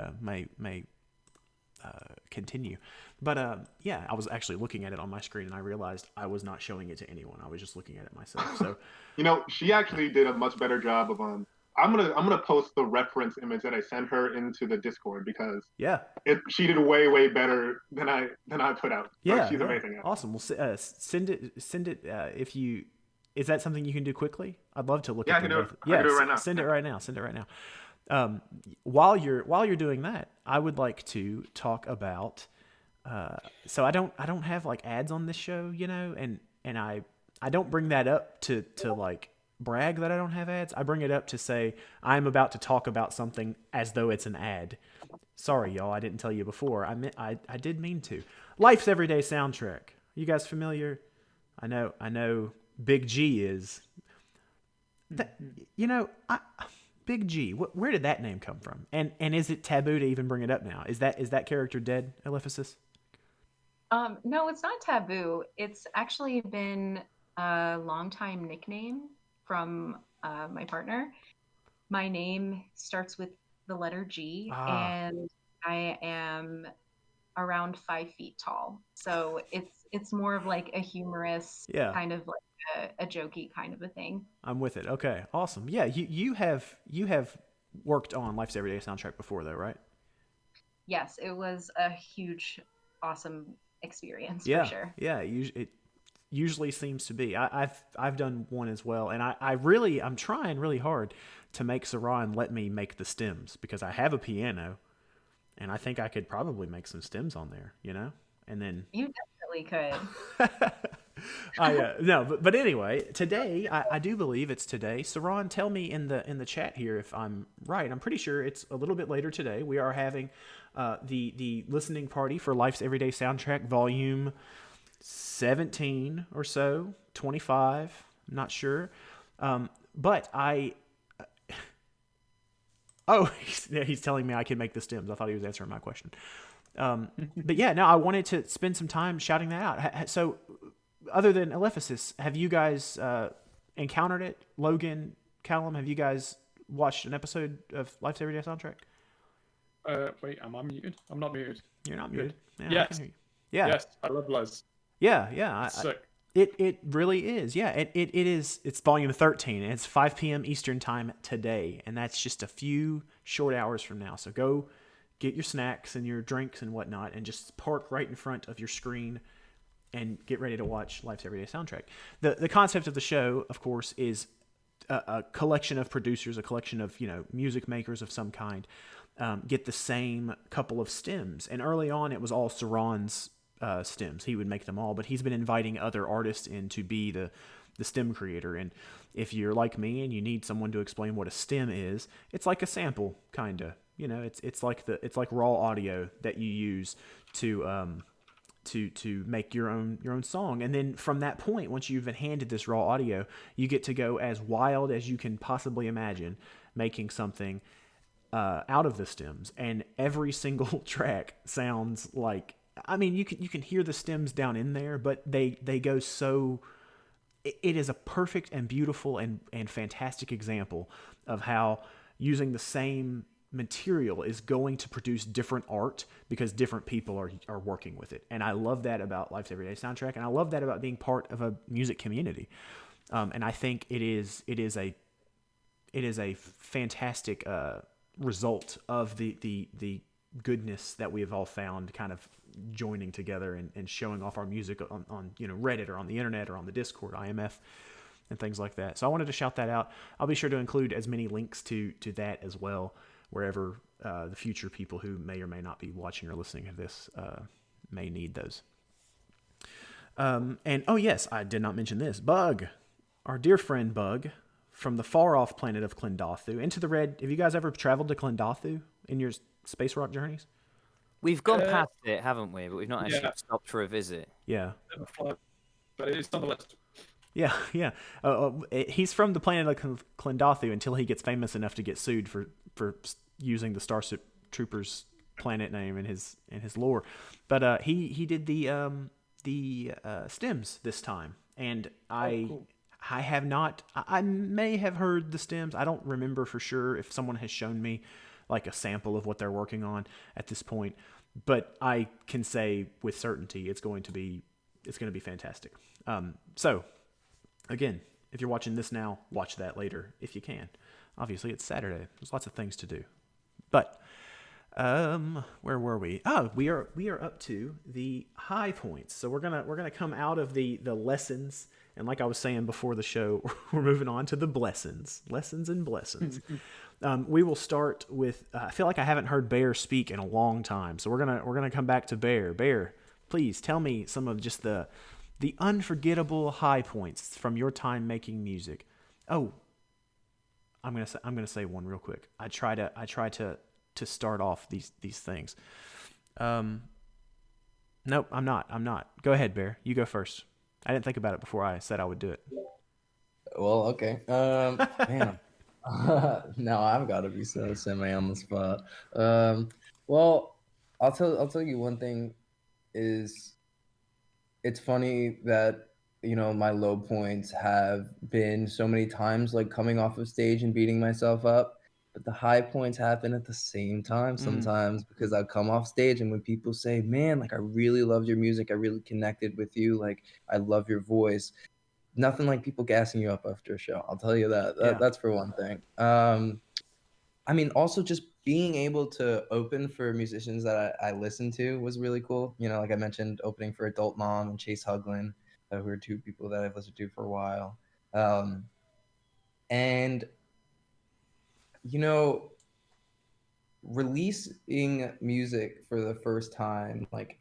continue. But I was actually looking at it on my screen and I realized I was not showing it to anyone. I was just looking at it myself. So, she actually did a much better job of I'm gonna post the reference image that I sent her into the Discord because she did way better than I put out. She's amazing. Awesome. Well, send it if you. Is that something you can do quickly? I'd love to look at I can do it. I can do it right now. Send it right now. While you're doing that, I would like to talk about. So I don't have like ads on this show, and I don't bring that up to like brag that I don't have ads. I bring it up to say I'm about to talk about something as though it's an ad. Sorry, y'all, I didn't tell you before. I did mean to. Life's Everyday Soundtrack. You guys familiar? I know. Big G is. Big G. Where did that name come from? And is it taboo to even bring it up now? Is that character dead, Eliphosys? No, it's not taboo. It's actually been a long-time nickname from my partner. My name starts with the letter G, and I am around 5 feet tall. So it's more of like a humorous kind of like a jokey kind of a thing. I'm with it. Okay, awesome. Yeah, you have worked on Life's Everyday Soundtrack before, though, right? Yes, it was a huge, awesome experience for sure. Yeah, it usually seems to be. I've done one as well, and I'm trying really hard to make Saran let me make the stems because I have a piano, and I think I could probably make some stems on there, and then you definitely could. But anyway, today I do believe it's today. Saran, tell me in the chat here if I'm right. I'm pretty sure it's a little bit later today. We are having the listening party for Life's Everyday Soundtrack Volume 17 or so, 25. I'm not sure, but he's telling me I can make the stems. I thought he was answering my question. But yeah, no, I wanted to spend some time shouting that out. So, other than Eliphosys, have you guys encountered it? Logan, Callum, have you guys watched an episode of Life's Everyday Soundtrack? Wait, am I muted? I'm not muted. You're not muted. Yeah, yes. I can hear you. Yeah. Yes, I love Les. Yeah. Sick. It really is. Yeah, it is. It's volume 13, and it's 5 p.m. Eastern time today, and that's just a few short hours from now. So go get your snacks and your drinks and whatnot, and just park right in front of your screen and get ready to watch Life's Everyday Soundtrack. The concept of the show, of course, is a collection of producers, a collection of music makers of some kind, get the same couple of stems. And early on, it was all Saran's stems. He would make them all, but he's been inviting other artists in to be the stem creator. And if you're like me and you need someone to explain what a stem is, it's like a sample, kinda. It's like raw audio that you use to make your own song. And then from that point, once you've been handed this raw audio, you get to go as wild as you can possibly imagine making something out of the stems. And every single track sounds like, you can hear the stems down in there, but they go so. It is a perfect and beautiful and fantastic example of how using the same material is going to produce different art because different people are working with it. And I love that about Life's Everyday Soundtrack, and I love that about being part of a music community. And I think it is a fantastic result of the goodness that we have all found kind of joining together and showing off our music on Reddit or on the internet or on the Discord, IMF, and things like that. So I wanted to shout that out. I'll be sure to include as many links to that as well, wherever the future people who may or may not be watching or listening to this may need those. And oh yes, I did not mention this. Bug, our dear friend Bug, from the far-off planet of Clendathu, into the red. Have you guys ever traveled to Clendathu in your space rock journeys? We've gone past it, haven't we? But we've not actually stopped for a visit. Yeah. But it's on the list. Yeah, yeah. He's from the planet of Clendathu until he gets famous enough to get sued for using the Starship Troopers planet name in his lore. But he did the stems this time, and I have not. I may have heard the stems. I don't remember for sure if someone has shown me like a sample of what they're working on at this point. But I can say with certainty it's going to be fantastic. So again, if you're watching this now, watch that later if you can. Obviously, it's Saturday. There's lots of things to do. But where were we? Oh, we are up to the high points. So we're gonna come out of the lessons, and like I was saying before the show, we're moving on to the blessings, lessons and blessings. We will start with. I feel like I haven't heard Bear speak in a long time, so we're gonna come back to Bear. Bear, please tell me some of just the unforgettable high points from your time making music. Oh, I'm gonna say one real quick. I try to start off these things. Nope, I'm not. Go ahead, Bear. You go first. I didn't think about it before I said I would do it. Well, okay. Man. Now I've got to be so semi on the spot. Well, I'll tell you one thing is it's funny that my low points have been so many times like coming off of stage and beating myself up, but the high points happen at the same time sometimes because I come off stage and when people say, "Man, like I really loved your music, I really connected with you, like I love your voice." Nothing like people gassing you up after a show. I'll tell you that. That's for one thing. I mean, also just being able to open for musicians that I listen to was really cool. Like I mentioned, opening for Adult Mom and Chase Huglin, who are two people that I've listened to for a while. And, releasing music for the first time, like,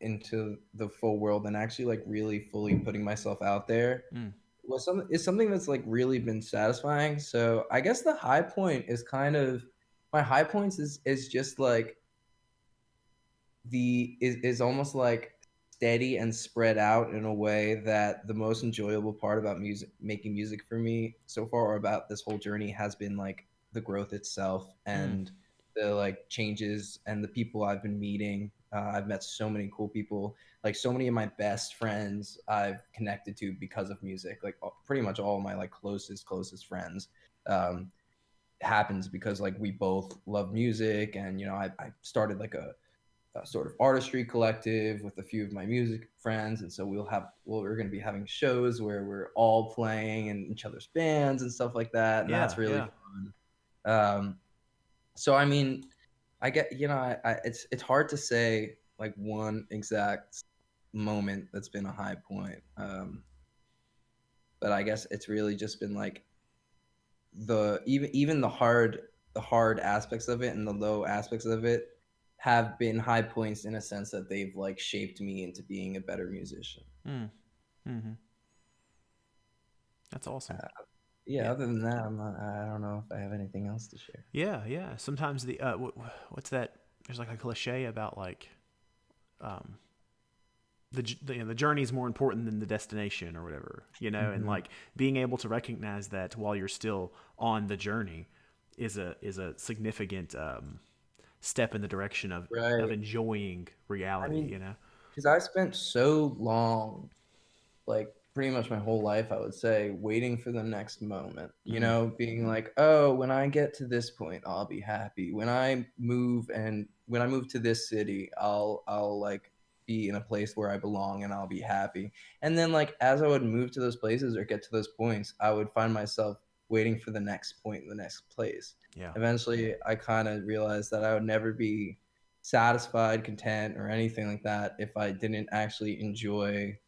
into the full world and actually like really fully putting myself out there is something that's like really been satisfying. So I guess the high point is kind of my high points is just like is almost like steady and spread out in a way that the most enjoyable part about making music for me so far or about this whole journey has been like the growth itself and the like changes and the people I've been meeting. I've met so many cool people, like so many of my best friends I've connected to because of music, like pretty much all of my like closest friends happens because like we both love music. And, I started like a sort of artistry collective with a few of my music friends. And so we're going to be having shows where we're all playing in each other's bands and stuff like that. And that's really fun. So, I mean, I get, it's hard to say like one exact moment that's been a high point. But I guess it's really just been like even the hard aspects of it and the low aspects of it have been high points in a sense that they've like shaped me into being a better musician. That's awesome. Other than that, I don't know if I have anything else to share. Yeah. Sometimes the what's that? There's like a cliche about like the journey is more important than the destination or whatever, and like being able to recognize that while you're still on the journey is a significant step in the direction of enjoying reality. Because I spent so long like pretty much my whole life, I would say, waiting for the next moment, you know, being like, oh, when I get to this point, I'll be happy. When I move to this city, I'll like be in a place where I belong and I'll be happy. And then like as I would move to those places or get to those points, I would find myself waiting for the next point in the next place. Yeah. Eventually I kind of realized that I would never be satisfied, content, or anything like that if I didn't actually enjoy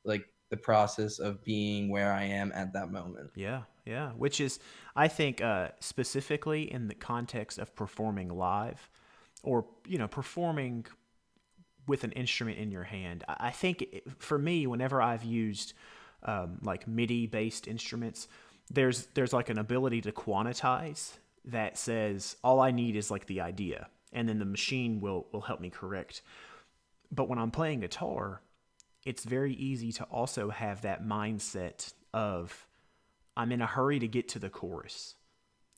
like the process of being where I am at that moment. Yeah, yeah. Which is, I think, specifically in the context of performing live, or performing with an instrument in your hand. I think for me, whenever I've used like MIDI-based instruments, there's like an ability to quantize that says all I need is like the idea, and then the machine will help me correct. But when I'm playing guitar, it's very easy to also have that mindset of I'm in a hurry to get to the chorus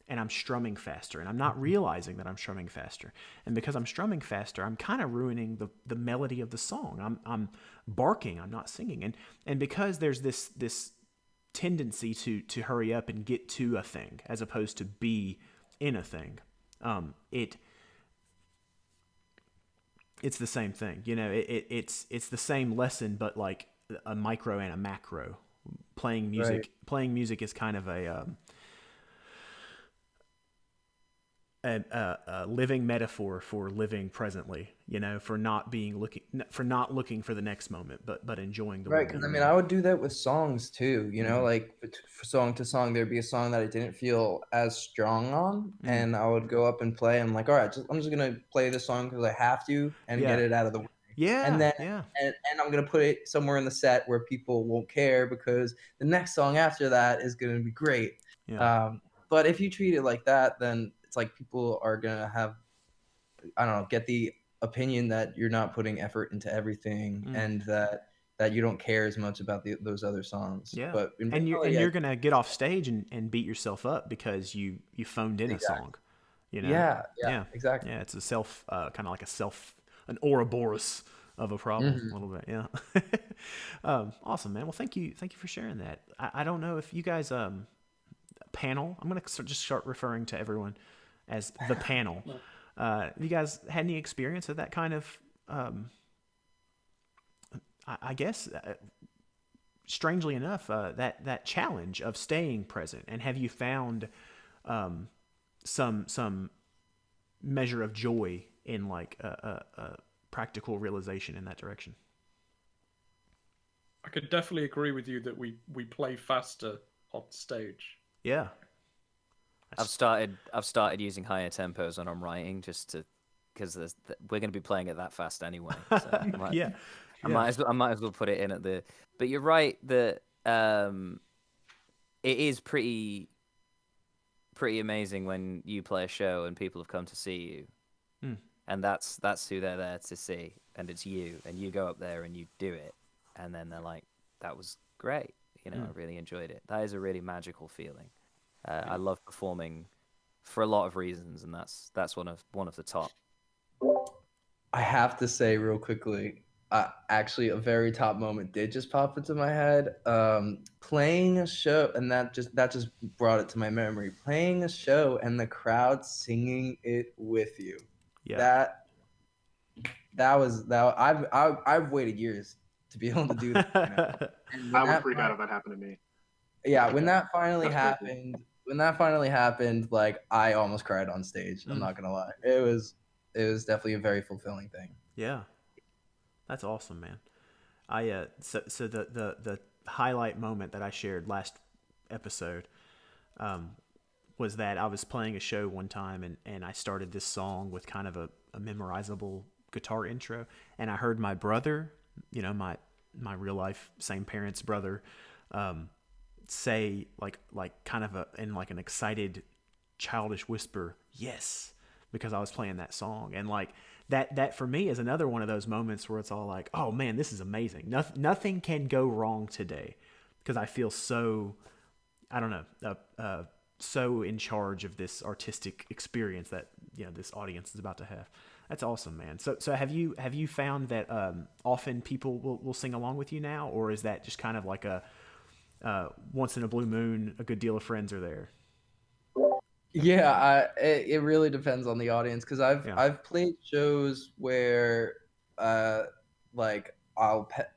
and I'm strumming faster and I'm not realizing that I'm strumming faster. And because I'm strumming faster, I'm kind of ruining the melody of the song. I'm barking, I'm not singing. And because there's this tendency to hurry up and get to a thing as opposed to be in a thing, it's the same thing, it's the same lesson, but like a micro and a macro. Playing music is kind of a living metaphor for living presently, for not looking for the next moment, but enjoying the right. moment. Because I mean, I would do that with songs too. Like song to song, there'd be a song that I didn't feel as strong on, and I would go up and play. And I'm like, all right, I'm just gonna play this song because I have to and get it out of the way. Yeah. And then yeah. and I'm gonna put it somewhere in the set where people won't care because the next song after that is gonna be great. Yeah. But if you treat it like that, then it's like people are gonna have, I don't know, get the opinion that you're not putting effort into everything and that you don't care as much about those other songs. Yeah. But you're gonna get off stage and beat yourself up because you phoned in a song. Yeah, exactly. Yeah, it's a self kind of like an Ouroboros of a problem a little bit. Yeah. Awesome, man. Well, thank you for sharing that. I don't know if you guys panel. I'm gonna just start referring to everyone as the panel. You guys had any experience of that kind of I guess strangely enough that challenge of staying present, and have you found some measure of joy in like a practical realization in that direction? I could definitely agree with you that we play faster on stage. Yeah. I've started using higher tempos when I'm writing just because we're going to be playing it that fast anyway. So I might as well put it in at the. But you're right that it is pretty amazing when you play a show and people have come to see you, and that's who they're there to see, and it's you, and you go up there and you do it, and then they're like, "That was great, I really enjoyed it." That is a really magical feeling. I love performing for a lot of reasons, and that's one of the top. I have to say real quickly, actually a very top moment did just pop into my head. Playing a show, and that just brought it to my memory. Playing a show and the crowd singing it with you. Yeah. I've waited years to be able to do that. I would freak out if that happened to me. Yeah, when that finally happened, like I almost cried on stage. I'm not gonna lie. It was definitely a very fulfilling thing. Yeah, that's awesome, man. So the highlight moment that I shared last episode was that I was playing a show one time and I started this song with kind of a memorizable guitar intro, and I heard my brother, my real life same parents brother, say like kind of in like an excited childish whisper, yes, because I was playing that song. And like that for me is another one of those moments where it's all like, oh man, this is amazing. Nothing can go wrong today, because I feel so, I don't know, so in charge of this artistic experience that this audience is about to have. That's awesome, man. So have you found that often people will sing along with you now, or is that just kind of like a once in a blue moon, a good deal of friends are there? Yeah, it really depends on the audience, because Yeah. I've played shows where like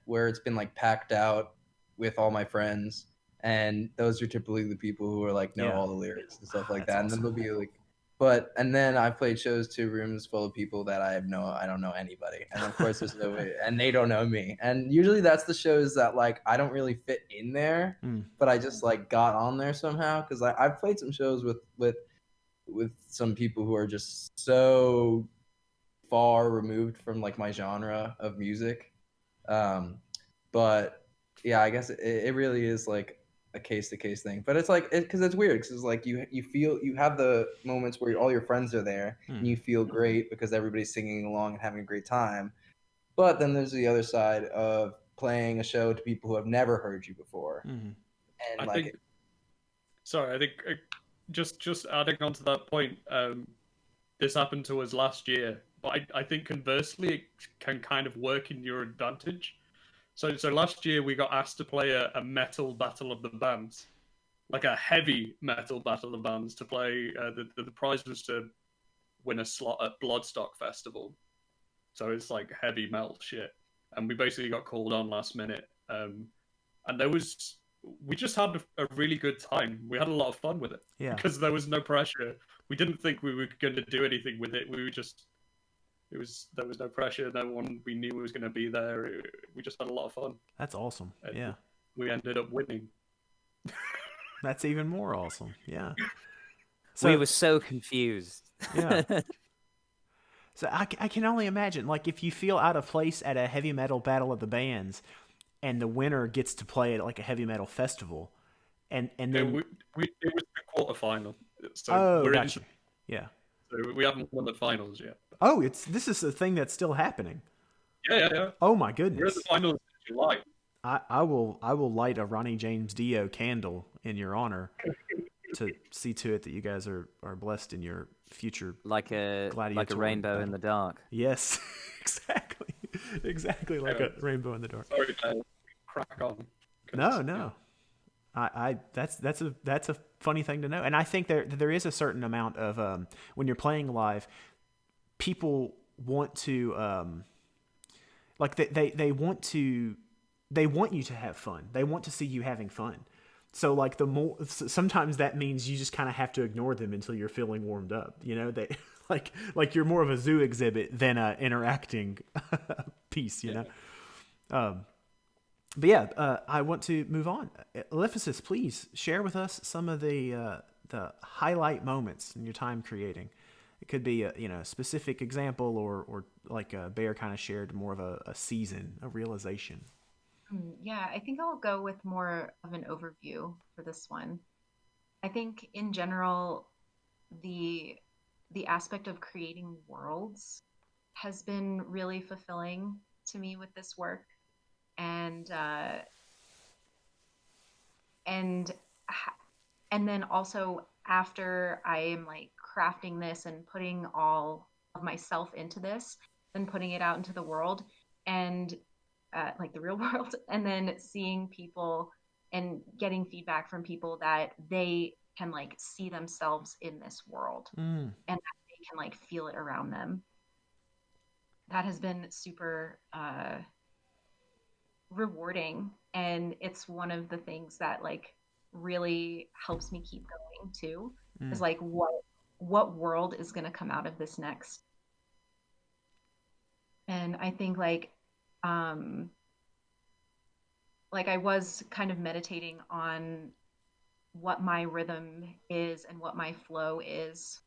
where it's been like packed out with all my friends, and those are typically the people who are like know Yeah. all the lyrics and stuff like That's that. And then awesome. they'll be like, and then I've played shows to rooms full of people that I don't know anybody, and of course there's no way, and they don't know me. And usually that's the shows that like I don't really fit in there, but I just like got on there somehow, because I've played some shows with some people who are just so far removed from like my genre of music. But yeah, I guess it really is like a case to case thing. But it's like because it's weird, because it's like you feel, you have the moments where all your friends are there and you feel great because everybody's singing along and having a great time. But then there's the other side of playing a show to people who have never heard you before, and I like think. Sorry, I think just adding on to that point. This happened to us last year, but I think conversely it can kind of work in your advantage. So last year we got asked to play a metal battle of the bands, like a heavy metal battle of the bands to play. The prize was to win a slot at Bloodstock Festival. So it's like heavy metal shit, and we basically got called on last minute. And we just had a really good time. We had a lot of fun with it, because there was no pressure. We didn't think we were going to do anything with it. We were just, there was no pressure. No one we knew was going to be there. We just had a lot of fun. That's awesome. And yeah. We ended up winning. That's even more awesome. Yeah. So, we were so confused. Yeah. So I can only imagine, like, if you feel out of place at a heavy metal battle of the bands, and the winner gets to play at like a heavy metal festival, and then it was the quarterfinal. So gotcha. Yeah. So we haven't won the finals yet. Oh, this is a thing that's still happening. Yeah. Oh my goodness. We're at the finals in July. I will light a Ronnie James Dio candle in your honor to see to it that you guys are blessed in your future, like a rainbow in the dark. Yes, exactly like a rainbow in the dark. Sorry, crack on. No. That's a funny thing to know, and I think there is a certain amount of when you're playing live, people want to like they want you to have fun. They want to see you having fun. So like sometimes that means you just kind of have to ignore them until you're feeling warmed up. You know, they like you're more of a zoo exhibit than a interacting piece. You know. But yeah, I want to move on. Eliphosys, please share with us some of the highlight moments in your time creating. It could be a specific example, or like Bear kind of shared more of a season, a realization. Yeah, I think I'll go with more of an overview for this one. I think in general, the aspect of creating worlds has been really fulfilling to me with this work. And then also after I am like crafting this and putting all of myself into this, then putting it out into the world and like the real world, and then seeing people and getting feedback from people that they can like see themselves in this world and that they can like feel it around them. That has been super rewarding, and it's one of the things that like really helps me keep going too, is like what world is going to come out of this next. And I think like I was kind of meditating on what my rhythm is and what my flow is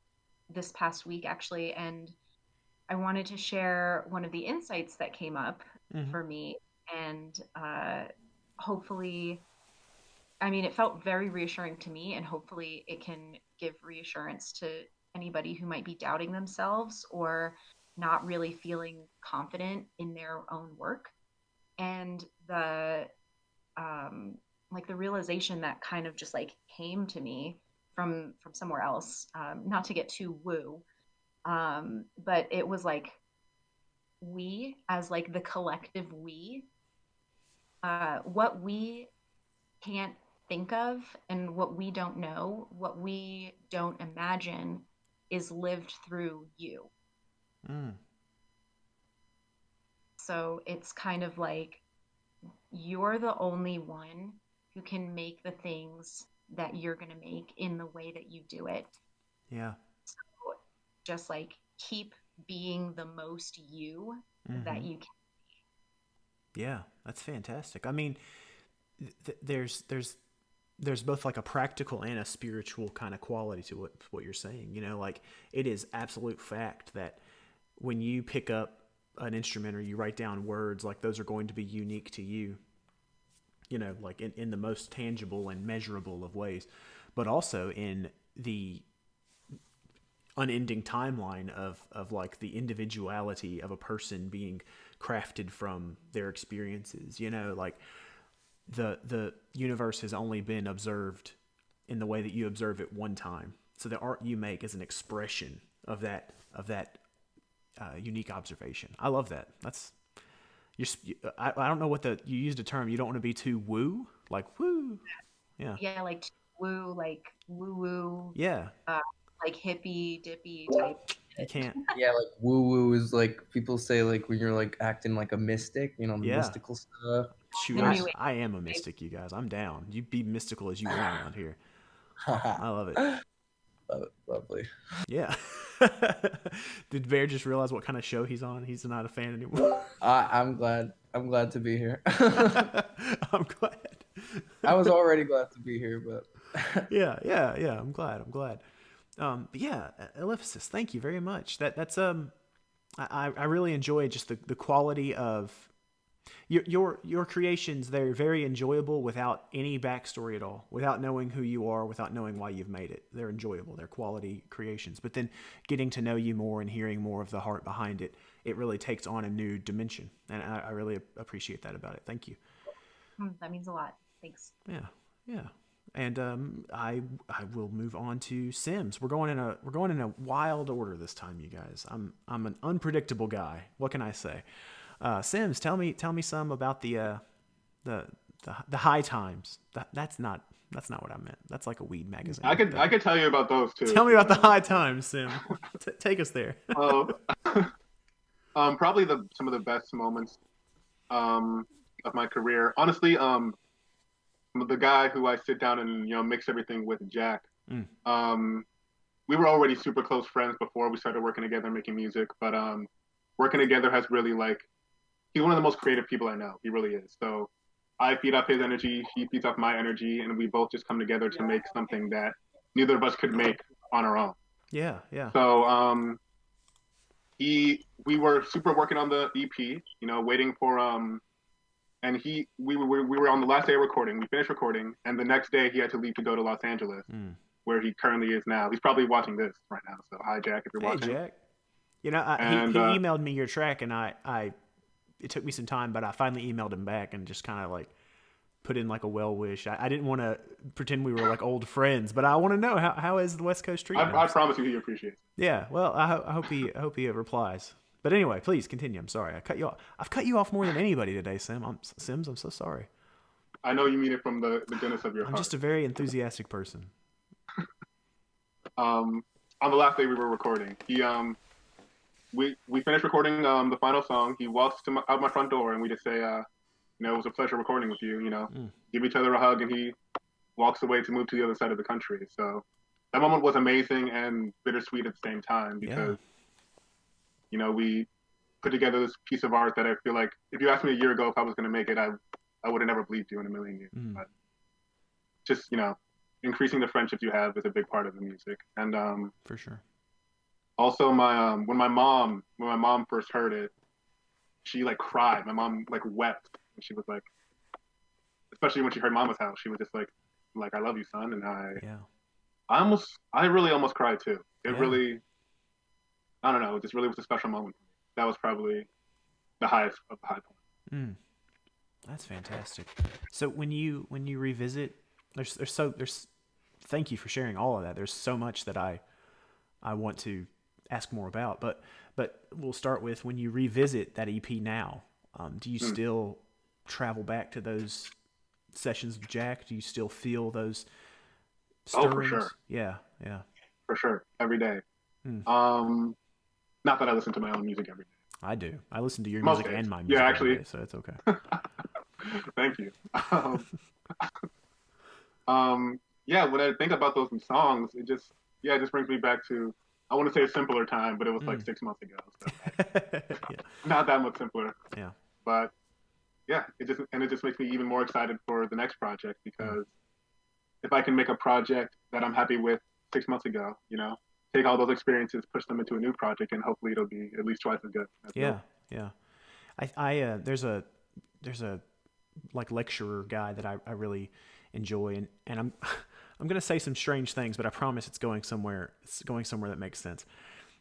this past week actually, and I wanted to share one of the insights that came up for me. And hopefully, I mean, it felt very reassuring to me, and hopefully it can give reassurance to anybody who might be doubting themselves or not really feeling confident in their own work. And the like the realization that kind of just like came to me from somewhere else, not to get too woo, But it was like we, as like the collective we, what we can't think of and what we don't know, what we don't imagine is lived through you. So it's kind of like you're the only one who can make the things that you're going to make in the way that you do it. Yeah. So just like keep being the most you that you can be. Yeah, that's fantastic. I mean, there's both like a practical and a spiritual kind of quality to what you're saying. You know, like it is absolute fact that when you pick up an instrument or you write down words, like those are going to be unique to you, you know, like in the most tangible and measurable of ways, but also in the unending timeline of like the individuality of a person being crafted from their experiences. You know, like the universe has only been observed in the way that you observe it one time. So the art you make is an expression of that unique observation. I love that. That's I don't know what you used a term. You don't want to be too woo, like woo. Yeah, like woo, like woo woo. Yeah. Like hippie dippy type. You can't. Yeah, like woo woo is like people say like when you're like acting like a mystic, you know, the mystical stuff. Shoot, I am a mystic, you guys. I'm down. You be mystical as you want around here. I love it. Love it. Lovely. Yeah. Did Bear just realize what kind of show he's on? He's not a fan anymore. I'm glad to be here. I'm glad. I was already glad to be here, but yeah. I'm glad. But yeah, Eliphosys, thank you very much. That's I really enjoy just the quality of your creations. They're very enjoyable without any backstory at all, without knowing who you are, without knowing why you've made it. They're enjoyable. They're quality creations. But then getting to know you more and hearing more of the heart behind it, it really takes on a new dimension. And I really appreciate that about it. Thank you. That means a lot. Thanks. Yeah. And I will move on to Sims. We're going in a wild order this time, you guys. I'm an unpredictable guy. What can I say? Sims, tell me some about the high times. That's not what I meant. That's like a weed magazine. I could tell you about those too. Tell me about the high times, Sim. Take us there. Probably some of the best moments of my career. Honestly, the guy who I sit down and mix everything with, Jack. We were already super close friends before we started working together making music, but working together has really he's one of the most creative people I know. He really is. So I feed off his energy, he feeds off my energy, and we both just come together to make something that neither of us could make on our own. Yeah. So we were super working on the EP, waiting for and we were on the last day of recording. We finished recording, and the next day he had to leave to go to Los Angeles, where he currently is now. He's probably watching this right now. So hi, Jack, if you're watching. Hey, Jack. He emailed me your track, and it took me some time, but I finally emailed him back and just kind of put in a well wish. I didn't want to pretend we were old friends, but I want to know how is the West Coast treatment. I promise you he appreciates it. Yeah, well, I hope he replies. But anyway, please continue. I'm sorry. I've cut you off more than anybody today, Sims. I'm so sorry. I know you mean it from the goodness of your heart. I'm just a very enthusiastic person. On the last day we were recording, we finished recording the final song. He walks out my front door, and we just say, it was a pleasure recording with you. Give each other a hug, and he walks away to move to the other side of the country. So that moment was amazing and bittersweet at the same time because, we put together this piece of art that I feel like if you asked me a year ago if I was going to make it, I would have never believed you in a million years. But just, increasing the friendships you have is a big part of the music. And for sure. Also, when my mom first heard it, she cried. My mom wept, and she was especially when she heard Mama's House, she was just like I love you, son, and I really almost cried too. It really, I don't know, it just really was a special moment. That was probably the highest of the high point. That's fantastic. So when you revisit, there's thank you for sharing all of that. There's so much that I want to ask more about. But we'll start with when you revisit that EP now. Do you still travel back to those sessions with Jack? Do you still feel those stirrings? Oh, for sure. Yeah. For sure, every day. Not that I listen to my own music every day. I do. I listen to your Most music days. and my music Yeah, every actually. day, so it's okay. Thank you. Yeah, when I think about those songs, it just brings me back to, I want to say a simpler time, but it was like 6 months ago. So Yeah. not that much simpler. Yeah. But yeah, it just makes me even more excited for the next project, because if I can make a project that I'm happy with 6 months ago, take all those experiences, push them into a new project, and hopefully it'll be at least twice as good. Yeah. There's a like lecturer guy that I really enjoy, and I'm I'm gonna say some strange things, but I promise it's going somewhere. It's going somewhere that makes sense.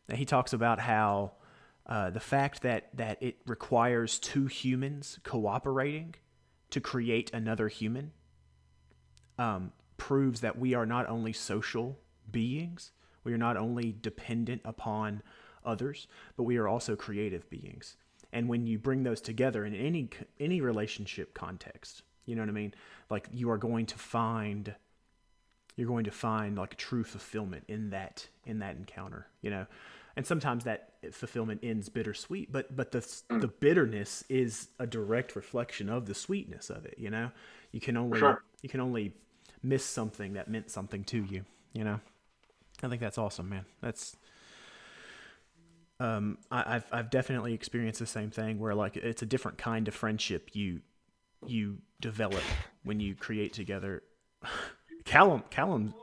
And he talks about how the fact that it requires two humans cooperating to create another human proves that we are not only social beings, we are not only dependent upon others, but we are also creative beings. And when you bring those together in any relationship context, you know what I mean? Like you're going to find like true fulfillment in that encounter, And sometimes that fulfillment ends bittersweet, but the bitterness is a direct reflection of the sweetness of it, You can only miss something that meant something to you, I think that's awesome, man. That's I've definitely experienced the same thing where like it's a different kind of friendship you develop when you create together. Callum,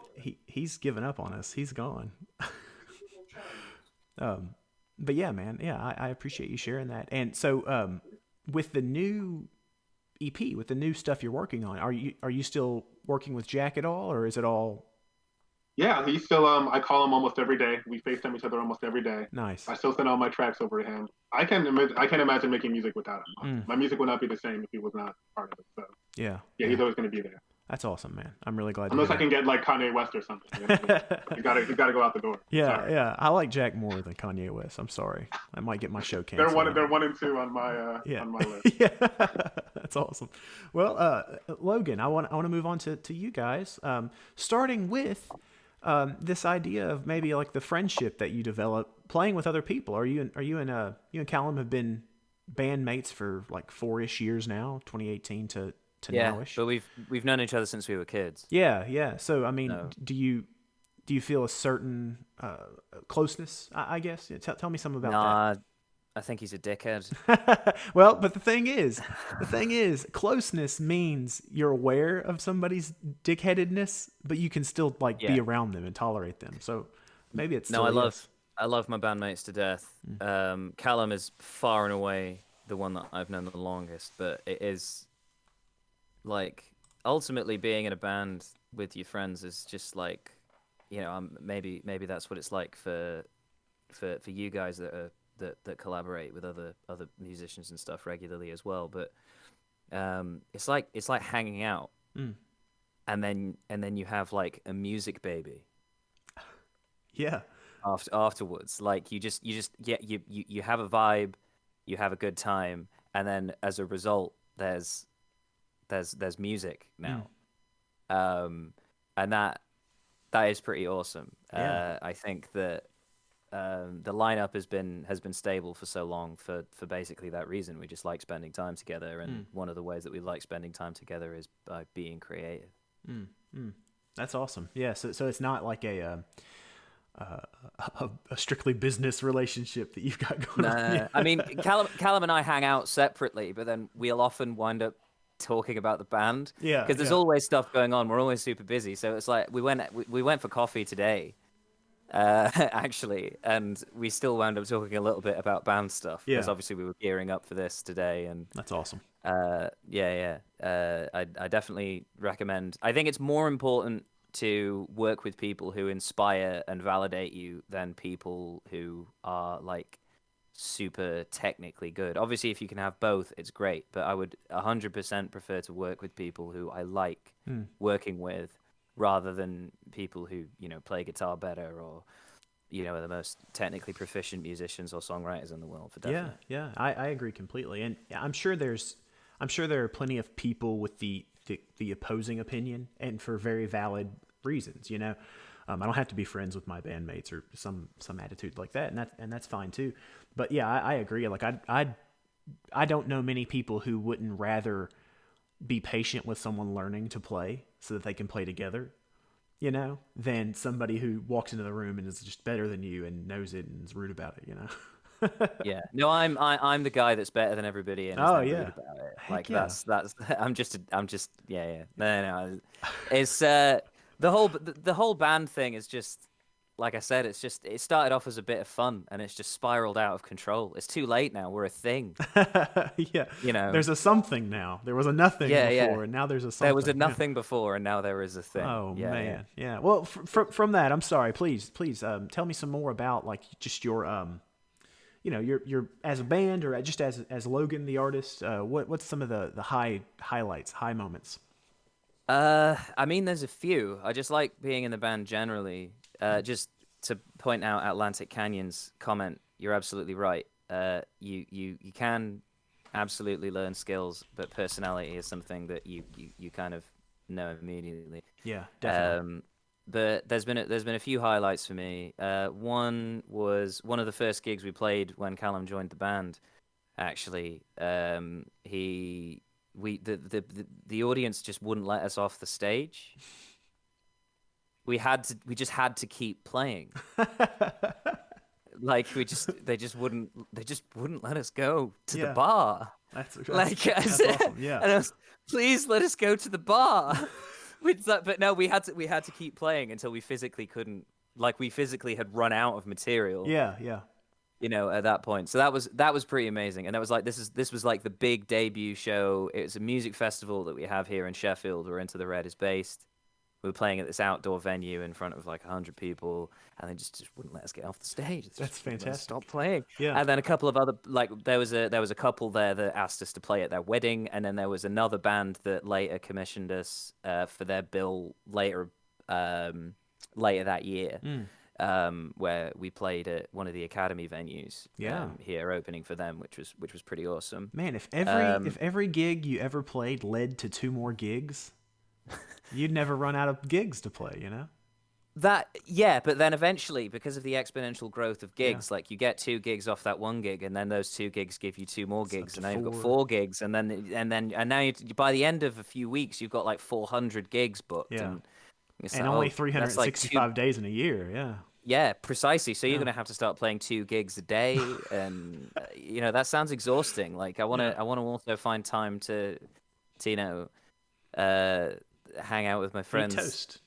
he's given up on us. He's gone. But yeah, man, I appreciate you sharing that. And so, with the new EP, with the new stuff you're working on, are you still working with Jack at all, or is it all? Yeah, he's still. I call him almost every day. We FaceTime each other almost every day. Nice. I still send all my tracks over to him. I can't imagine making music without him. My music would not be the same if he was not part of it. So yeah, he's always going to be there. That's awesome, man. I'm really glad. Unless I can get like Kanye West or something. You gotta go out the door. Yeah, sorry. Yeah. I like Jack more than Kanye West. I'm sorry. I might get my show canceled. They're 1 and 2 on my on my list. Yeah, that's awesome. Well, Logan, I want to move on to you guys. Starting with this idea of maybe like the friendship that you develop playing with other people. You and Callum have been bandmates for like 4-ish years now, 2018 to nowish. But we've known each other since we were kids. Yeah. So I mean, do you feel a certain closeness? I guess. Tell me something about that. I think he's a dickhead. Well, but the thing is, closeness means you're aware of somebody's dickheadedness, but you can still be around them and tolerate them. So maybe it's I love my bandmates to death. Callum is far and away the one that I've known the longest, but it is like ultimately being in a band with your friends is just like, maybe that's what it's like for you guys that collaborate with other musicians and stuff regularly as well. But it's like hanging out, and then you have like a music baby. Yeah. Afterwards, like you have a vibe, you have a good time, and then as a result, there's music now, and that is pretty awesome. Yeah. I think that the lineup has been stable for so long for basically that reason. We just like spending time together, and one of the ways that we like spending time together is by being creative. That's awesome. Yeah. So it's not like a strictly business relationship that you've got going on. Yeah. I mean, Callum and I hang out separately, but then we'll often wind up talking about the band. Yeah. Because there's always stuff going on. We're always super busy. So it's like we went for coffee today, actually, and we still wound up talking a little bit about band stuff. Yeah. Because obviously we were gearing up for this today, and that's awesome. I definitely recommend. I think it's more important to work with people who inspire and validate you than people who are like super technically good. Obviously, if you can have both, it's great, but I would 100% prefer to work with people who I like working with rather than people who, play guitar better or are the most technically proficient musicians or songwriters in the world, for definite. Yeah, I agree completely, and I'm sure there are plenty of people with the opposing opinion, and for very valid reasons. I don't have to be friends with my bandmates or some attitude like that, and that's fine too. But yeah, I agree. Like I don't know many people who wouldn't rather be patient with someone learning to play so that they can play together, than somebody who walks into the room and is just better than you and knows it and is rude about it. Yeah. No, I'm the guy that's better than everybody and is Oh, then yeah. rude about it. Heck Like yeah. that's I'm just yeah. No. It's the whole band thing is just, like I said, it started off as a bit of fun and it's just spiraled out of control. It's too late now. We're a thing. Yeah. You know. There's a something now. There was a nothing before, and now there's a something. There was a nothing before, and now there is a thing. Oh yeah, man, yeah. Well, from that, I'm sorry. Please, tell me some more about like just your your as a band or just as Logan the artist. What's some of the highlights, high moments? I mean, there's a few. I just like being in the band generally. Just to point out Atlantic Canyon's comment, you're absolutely right. You can absolutely learn skills, but personality is something that you kind of know immediately. Yeah, definitely. But there's been a few highlights for me. One was one of the first gigs we played when Callum joined the band. Actually, the audience just wouldn't let us off the stage. We just had to keep playing. Like they just wouldn't let us go to the bar. That's awesome. Yeah. And I was, please let us go to the bar. But no, we had to keep playing until we physically couldn't. Like we physically had run out of material. Yeah. At that point. So that was pretty amazing. And that was like this was like the big debut show. It was a music festival that we have here in Sheffield, where Into the Red is based. We were playing at this outdoor venue in front of like 100 people, and they just wouldn't let us get off the stage. That's fantastic. Stop playing. Yeah. And then a couple of other, like there was a couple there that asked us to play at their wedding, and then there was another band that later commissioned us for their bill later that year. Where we played at one of the Academy venues here, opening for them, which was pretty awesome. Man, if every gig you ever played led to 2 more gigs, you'd never run out of gigs to play, But then eventually, because of the exponential growth of gigs, like you get 2 gigs off that one gig, and then those 2 gigs give you 2 more gigs, and now you've got 4 gigs, and now by the end of a few weeks, you've got like 400 gigs booked, and only 365 days in a year, yeah. Yeah, precisely. So you're going to have to start playing 2 gigs a day, and that sounds exhausting. Like I want to also find time to hang out with my friends.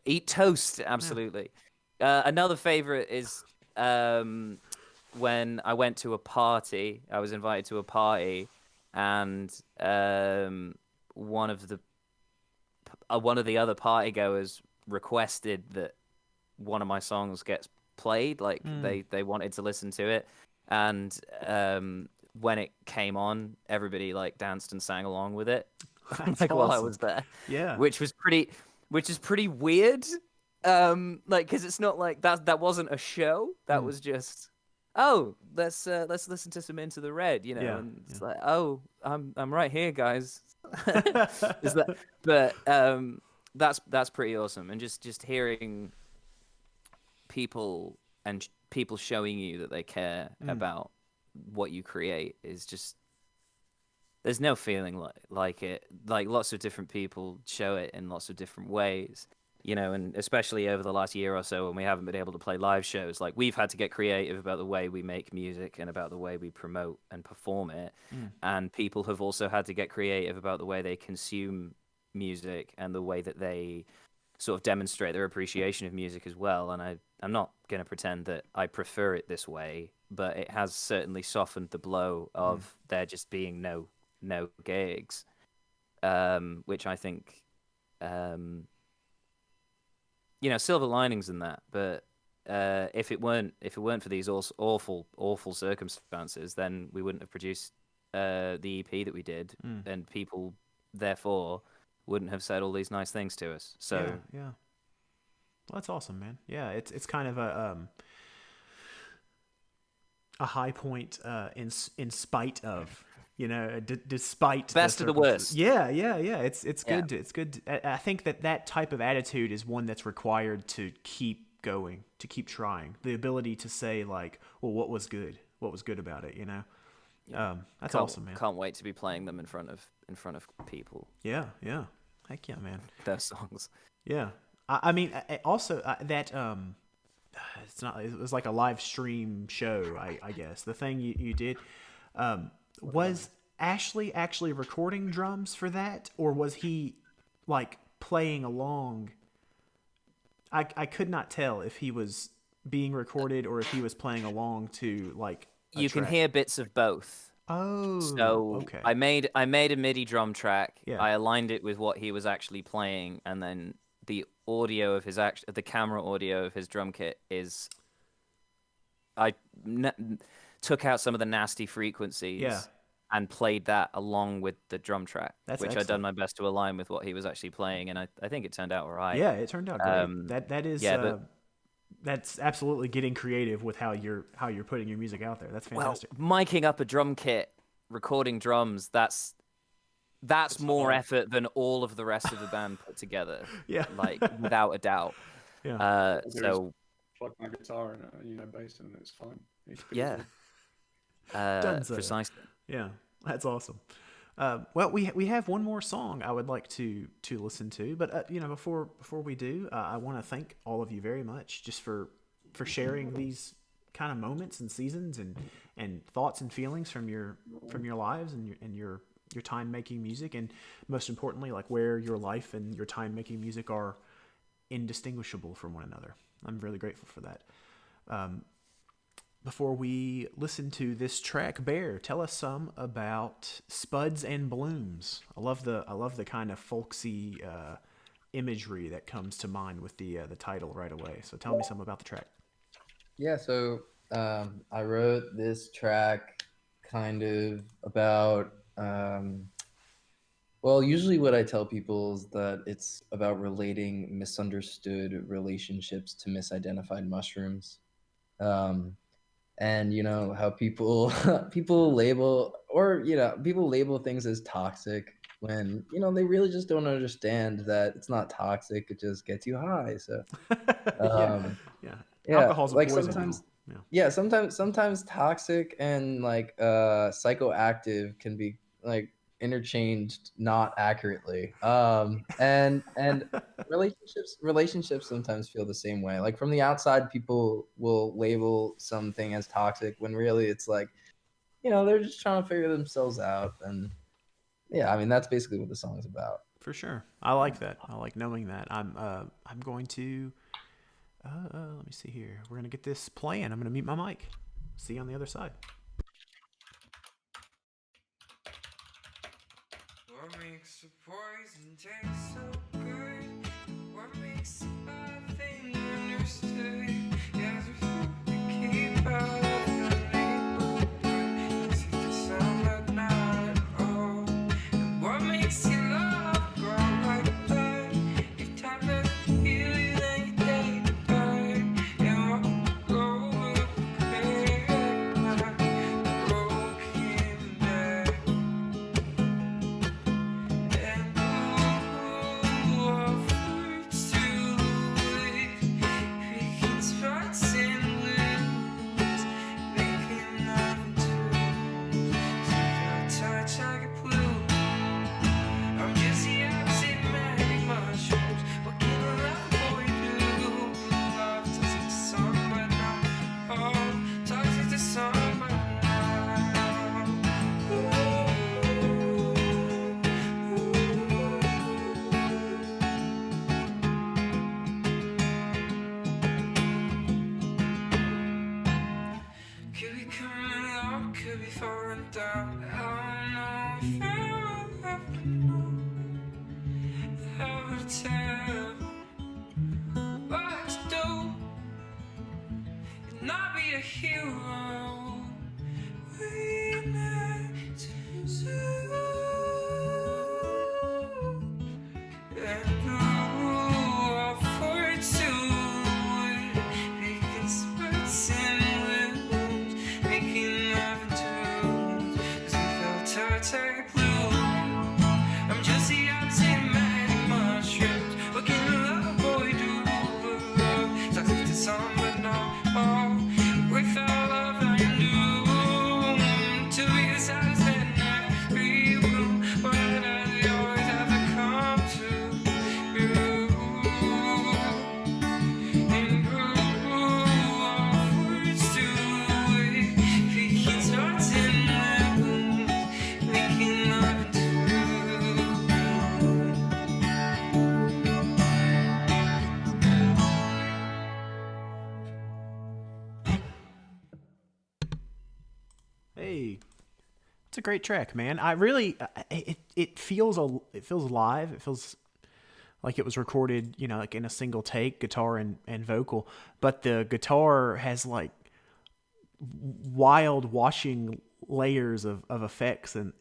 Eat toast, absolutely. Yeah. Another favorite is when I went to a party. I was invited to a party, and one of the other party goers requested that one of my songs gets played. Like they wanted to listen to it, and when it came on, everybody like danced and sang along with it. That's like awesome. While I was there, which is pretty weird. Like because it's not like that wasn't a show. That was just let's listen to some Into the Red, and it's like I'm right here, guys. Is that? But that's pretty awesome, and just hearing people showing you that they care about what you create is just. There's no feeling like it. Like lots of different people show it in lots of different ways, and especially over the last year or so when we haven't been able to play live shows, like we've had to get creative about the way we make music and about the way we promote and perform it. And people have also had to get creative about the way they consume music and the way that they sort of demonstrate their appreciation of music as well. And I'm not going to pretend that I prefer it this way, but it has certainly softened the blow of there just being no gigs, which I think, silver linings in that. But if it weren't for these awful circumstances, then we wouldn't have produced the EP that we did, and people therefore wouldn't have said all these nice things to us. So yeah. Well, that's awesome, man. Yeah, it's kind of a a high point in spite of, despite best of the worst. Yeah. It's Yeah. good. It's good. I think that type of attitude is one that's required to keep going, to keep trying. The ability to say like, well, what was good? What was good about it? That's awesome, man. Can't wait to be playing them in front of people. Yeah. Heck yeah, man. Their songs. Yeah. I mean, also that it's not. It was like a live stream show, I guess. The thing you did, was Ashley actually recording drums for that, or was he like playing along? I could not tell if he was being recorded or if he was playing along to like. You can hear bits of both. Oh, so okay. I made a MIDI drum track. Yeah. I aligned it with what he was actually playing, and then the audio of the camera audio of his drum kit is. I took out some of the nasty frequencies and played that along with the drum track, That's which excellent. I'd done my best to align with what he was actually playing, and I think it turned out all right. Yeah, it turned out great. That is. That's absolutely getting creative with how you're putting your music out there. That's fantastic. Well, miking up a drum kit, recording drums, that's more effort than all of the rest of the band put together. Yeah. Like without a doubt. Yeah. So plug my guitar and bass and it's fine. Yeah. Precisely. Yeah, that's awesome. Well, we have one more song I would like to listen to, but before we do, I want to thank all of you very much just for sharing these kind of moments and seasons and thoughts and feelings from your lives and your time making music, and most importantly, like where your life and your time making music are indistinguishable from one another. I'm really grateful for that. Before we listen to this track, Bear, tell us some about Spuds and Blooms. I love the kind of folksy imagery that comes to mind with the title right away. So tell me some about the track. Yeah, so I wrote this track kind of about well, usually what I tell people is that it's about relating misunderstood relationships to misidentified mushrooms. And how people label things as toxic when they really just don't understand that it's not toxic, it just gets you high. So yeah. Alcohol's like poison. Sometimes toxic and like psychoactive can be like interchanged not accurately. And relationships sometimes feel the same way. Like from the outside, people will label something as toxic when really it's like, they're just trying to figure themselves out. And yeah, I mean, that's basically what the song is about. For sure. I like that. I like knowing that. I'm going to let me see here. We're going to get this playing. I'm going to mute my mic. See you on the other side. What makes a poison taste so good? What makes a bad thing understood? Yes, we keep out of the neighborhood. Is it the sound but not all? And what makes your love grow like that? If time doesn't heal you, then you take it back. And what will go okay? Broken back. Could be coming along, could be falling down. I don't know if I'll ever know how to tell what to do and not be a hero. We need to do. And all for two, we can split and live. It's a great track, man. I really it feels live. It feels like it was recorded, like in a single take, guitar and vocal. But the guitar has like wild washing layers of effects and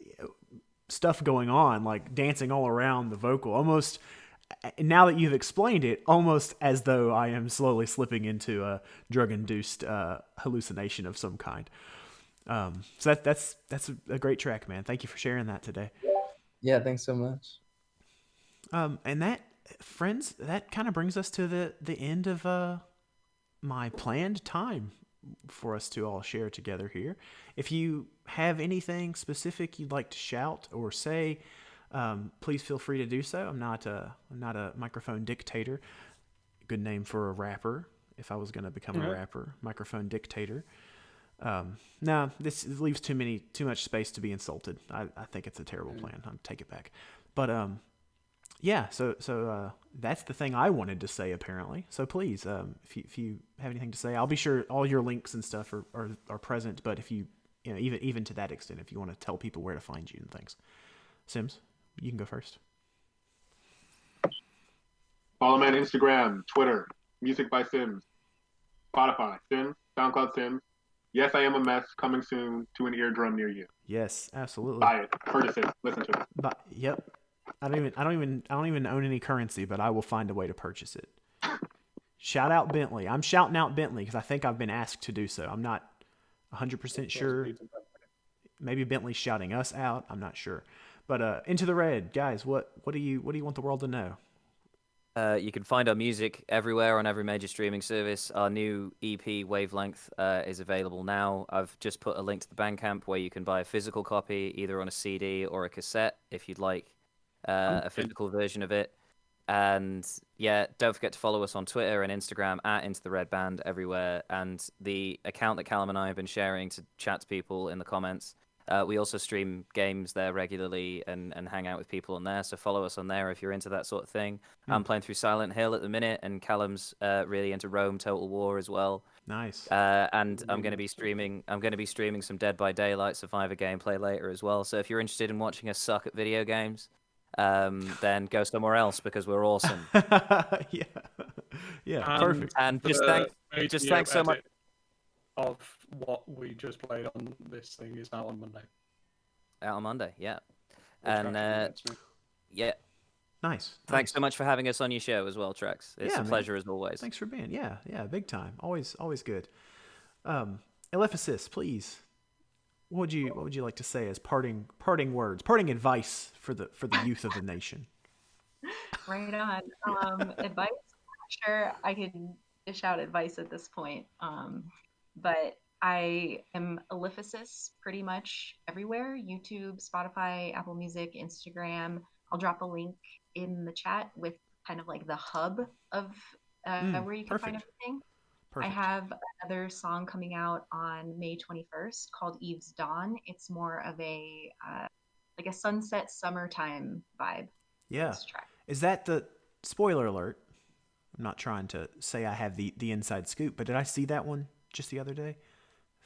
stuff going on, like dancing all around the vocal. Almost, now that you've explained it, almost as though I am slowly slipping into a drug-induced hallucination of some kind. So that's a great track, man. Thank you for sharing that today. Yeah, thanks so much. And that, friends, that kind of brings us to the end of my planned time for us to all share together here. If you have anything specific you'd like to shout or say, please feel free to do so. I'm not a microphone dictator. Good name for a rapper. If I was going to become a rapper, microphone dictator. No, this leaves too much space to be insulted. I think it's a terrible plan. I'll take it back. But yeah. So that's the thing I wanted to say apparently. So please, if you have anything to say, I'll be sure all your links and stuff are present. But if you even to that extent, if you want to tell people where to find you and things, Sims, you can go first. Follow me on Instagram, Twitter, Music by Sims, Spotify, Sims, SoundCloud Sims. Yes, I Am a Mess, coming soon to an eardrum near you. Yes, absolutely. Buy it, purchase it, listen to it. Yep. I don't even own any currency, but I will find a way to purchase it. Shout out Bentley. I'm shouting out Bentley because I think I've been asked to do so. I'm not 100% sure. Maybe Bentley's shouting us out. I'm not sure. But Into the Red, guys, what do you want the world to know? You can find our music everywhere on every major streaming service. Our new EP, Wavelength, is available now. I've just put a link to the Bandcamp where you can buy a physical copy, either on a CD or a cassette, if you'd like a physical version of it. And yeah, don't forget to follow us on Twitter and Instagram at Into the Red Band everywhere. And the account that Callum and I have been sharing to chat to people in the comments. We also stream games there regularly and hang out with people on there. So follow us on there if you're into that sort of thing. I'm playing through Silent Hill at the minute, and Callum's really into Rome Total War as well. Nice. And I'm going to be streaming some Dead by Daylight Survivor gameplay later as well. So if you're interested in watching us suck at video games, then go somewhere else because we're awesome. Yeah, perfect. And just thanks so much. Of what we just played on this thing is out on Monday. Out on Monday, yeah. Which And yeah. Nice. Thanks so much for having us on your show as well, Trex. It's a pleasure as always. Thanks for being. Yeah, big time. Always good. Eliphosys, please. What would you like to say as parting words, parting advice for the youth of the nation? Right on. Advice? I'm sure I can dish out advice at this point. But I am Eliphosys pretty much everywhere: YouTube, Spotify, Apple Music, Instagram. I'll drop a link in the chat with kind of like the hub of where you can find everything. Perfect. I have another song coming out on May 21st called Eve's Dawn. It's more of a like a sunset summertime vibe. Yeah. Is that the spoiler alert? I'm not trying to say I have the inside scoop, but did I see that one just the other day?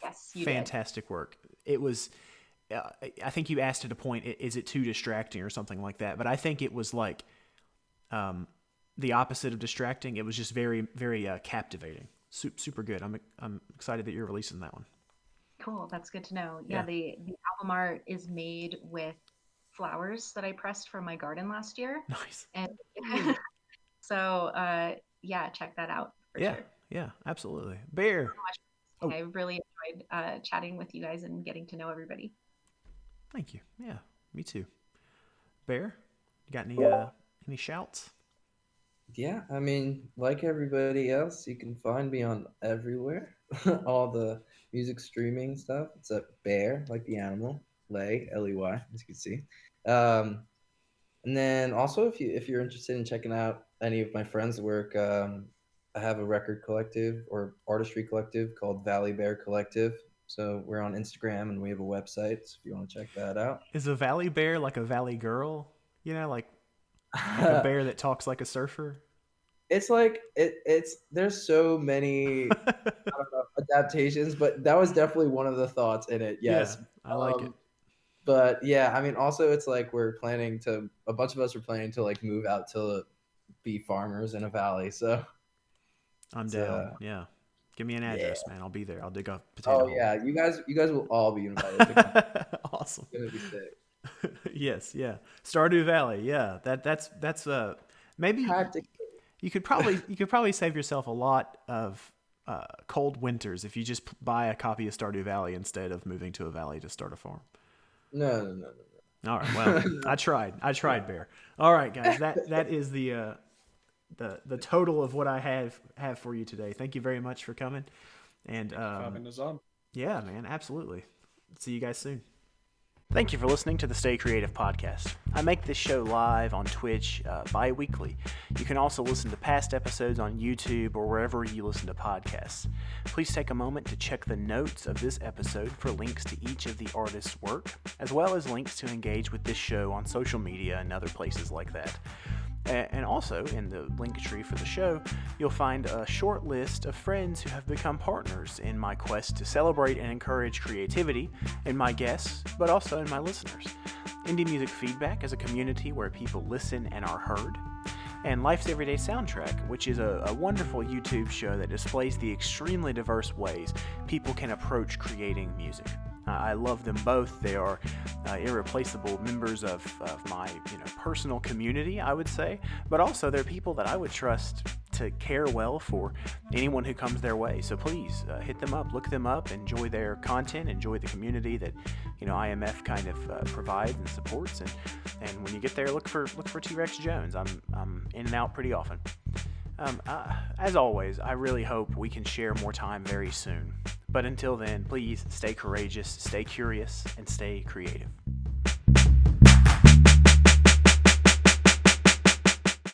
Yes, you Fantastic work. It was, I think you asked at a point, is it too distracting or something like that? But I think it was like the opposite of distracting. It was just very, very captivating. Super good. I'm excited that you're releasing that one. Cool. That's good to know. Yeah. The album art is made with flowers that I pressed from my garden last year. Nice. And so, yeah, check that out. Sure. Yeah, absolutely. Bear. I really enjoyed chatting with you guys and getting to know everybody. Thank you. Yeah, me too. Bear, you got any shouts? Yeah, I mean, like everybody else, you can find me on everywhere. All the music streaming stuff. It's at Bear, like the animal, Lay, Ley, as you can see. And then also, if you're interested in checking out any of my friends' work, I have a record collective or artistry collective called Valley Bear Collective. So we're on Instagram and we have a website. So if you want to check that out. Is a valley bear like a valley girl? Like a bear that talks like a surfer? It's like it's there's so many adaptations, but that was definitely one of the thoughts in it. Yes, yeah, I like it. But yeah, I mean, also it's like a bunch of us are planning to like move out to be farmers in a valley. So I'm down. Yeah. Give me an address, man. I'll be there. I'll dig a potato Oh hole. yeah, you guys will all be invited to come. Awesome. It's gonna be sick. Yes, yeah. Stardew Valley, yeah. That's maybe you could probably save yourself a lot of cold winters if you just buy a copy of Stardew Valley instead of moving to a valley to start a farm. No. All right. Well, I tried, Bear. All right, guys. That is the total of what I have for you today. Thank you very much for coming. And having us on. Yeah, man, absolutely. See you guys soon. Thank you for listening to the Stay Creative podcast. I make this show live on Twitch bi-weekly. You can also listen to past episodes on YouTube or wherever you listen to podcasts. Please take a moment to check the notes of this episode for links to each of the artists' work, as well as links to engage with this show on social media and other places like that. And also, in the link tree for the show, you'll find a short list of friends who have become partners in my quest to celebrate and encourage creativity in my guests, but also in my listeners. Indie Music Feedback is a community where people listen and are heard. And Life's Everyday Soundtrack, which is a wonderful YouTube show that displays the extremely diverse ways people can approach creating music. I love them both. They are irreplaceable members of my personal community, I would say, but also they're people that I would trust to care well for anyone who comes their way. So please hit them up, look them up, enjoy their content, enjoy the community that IMF kind of provides and supports. And when you get there, look for T-Rex Jones. I'm in and out pretty often. As always, I really hope we can share more time very soon. But until then, please stay courageous, stay curious, and stay creative.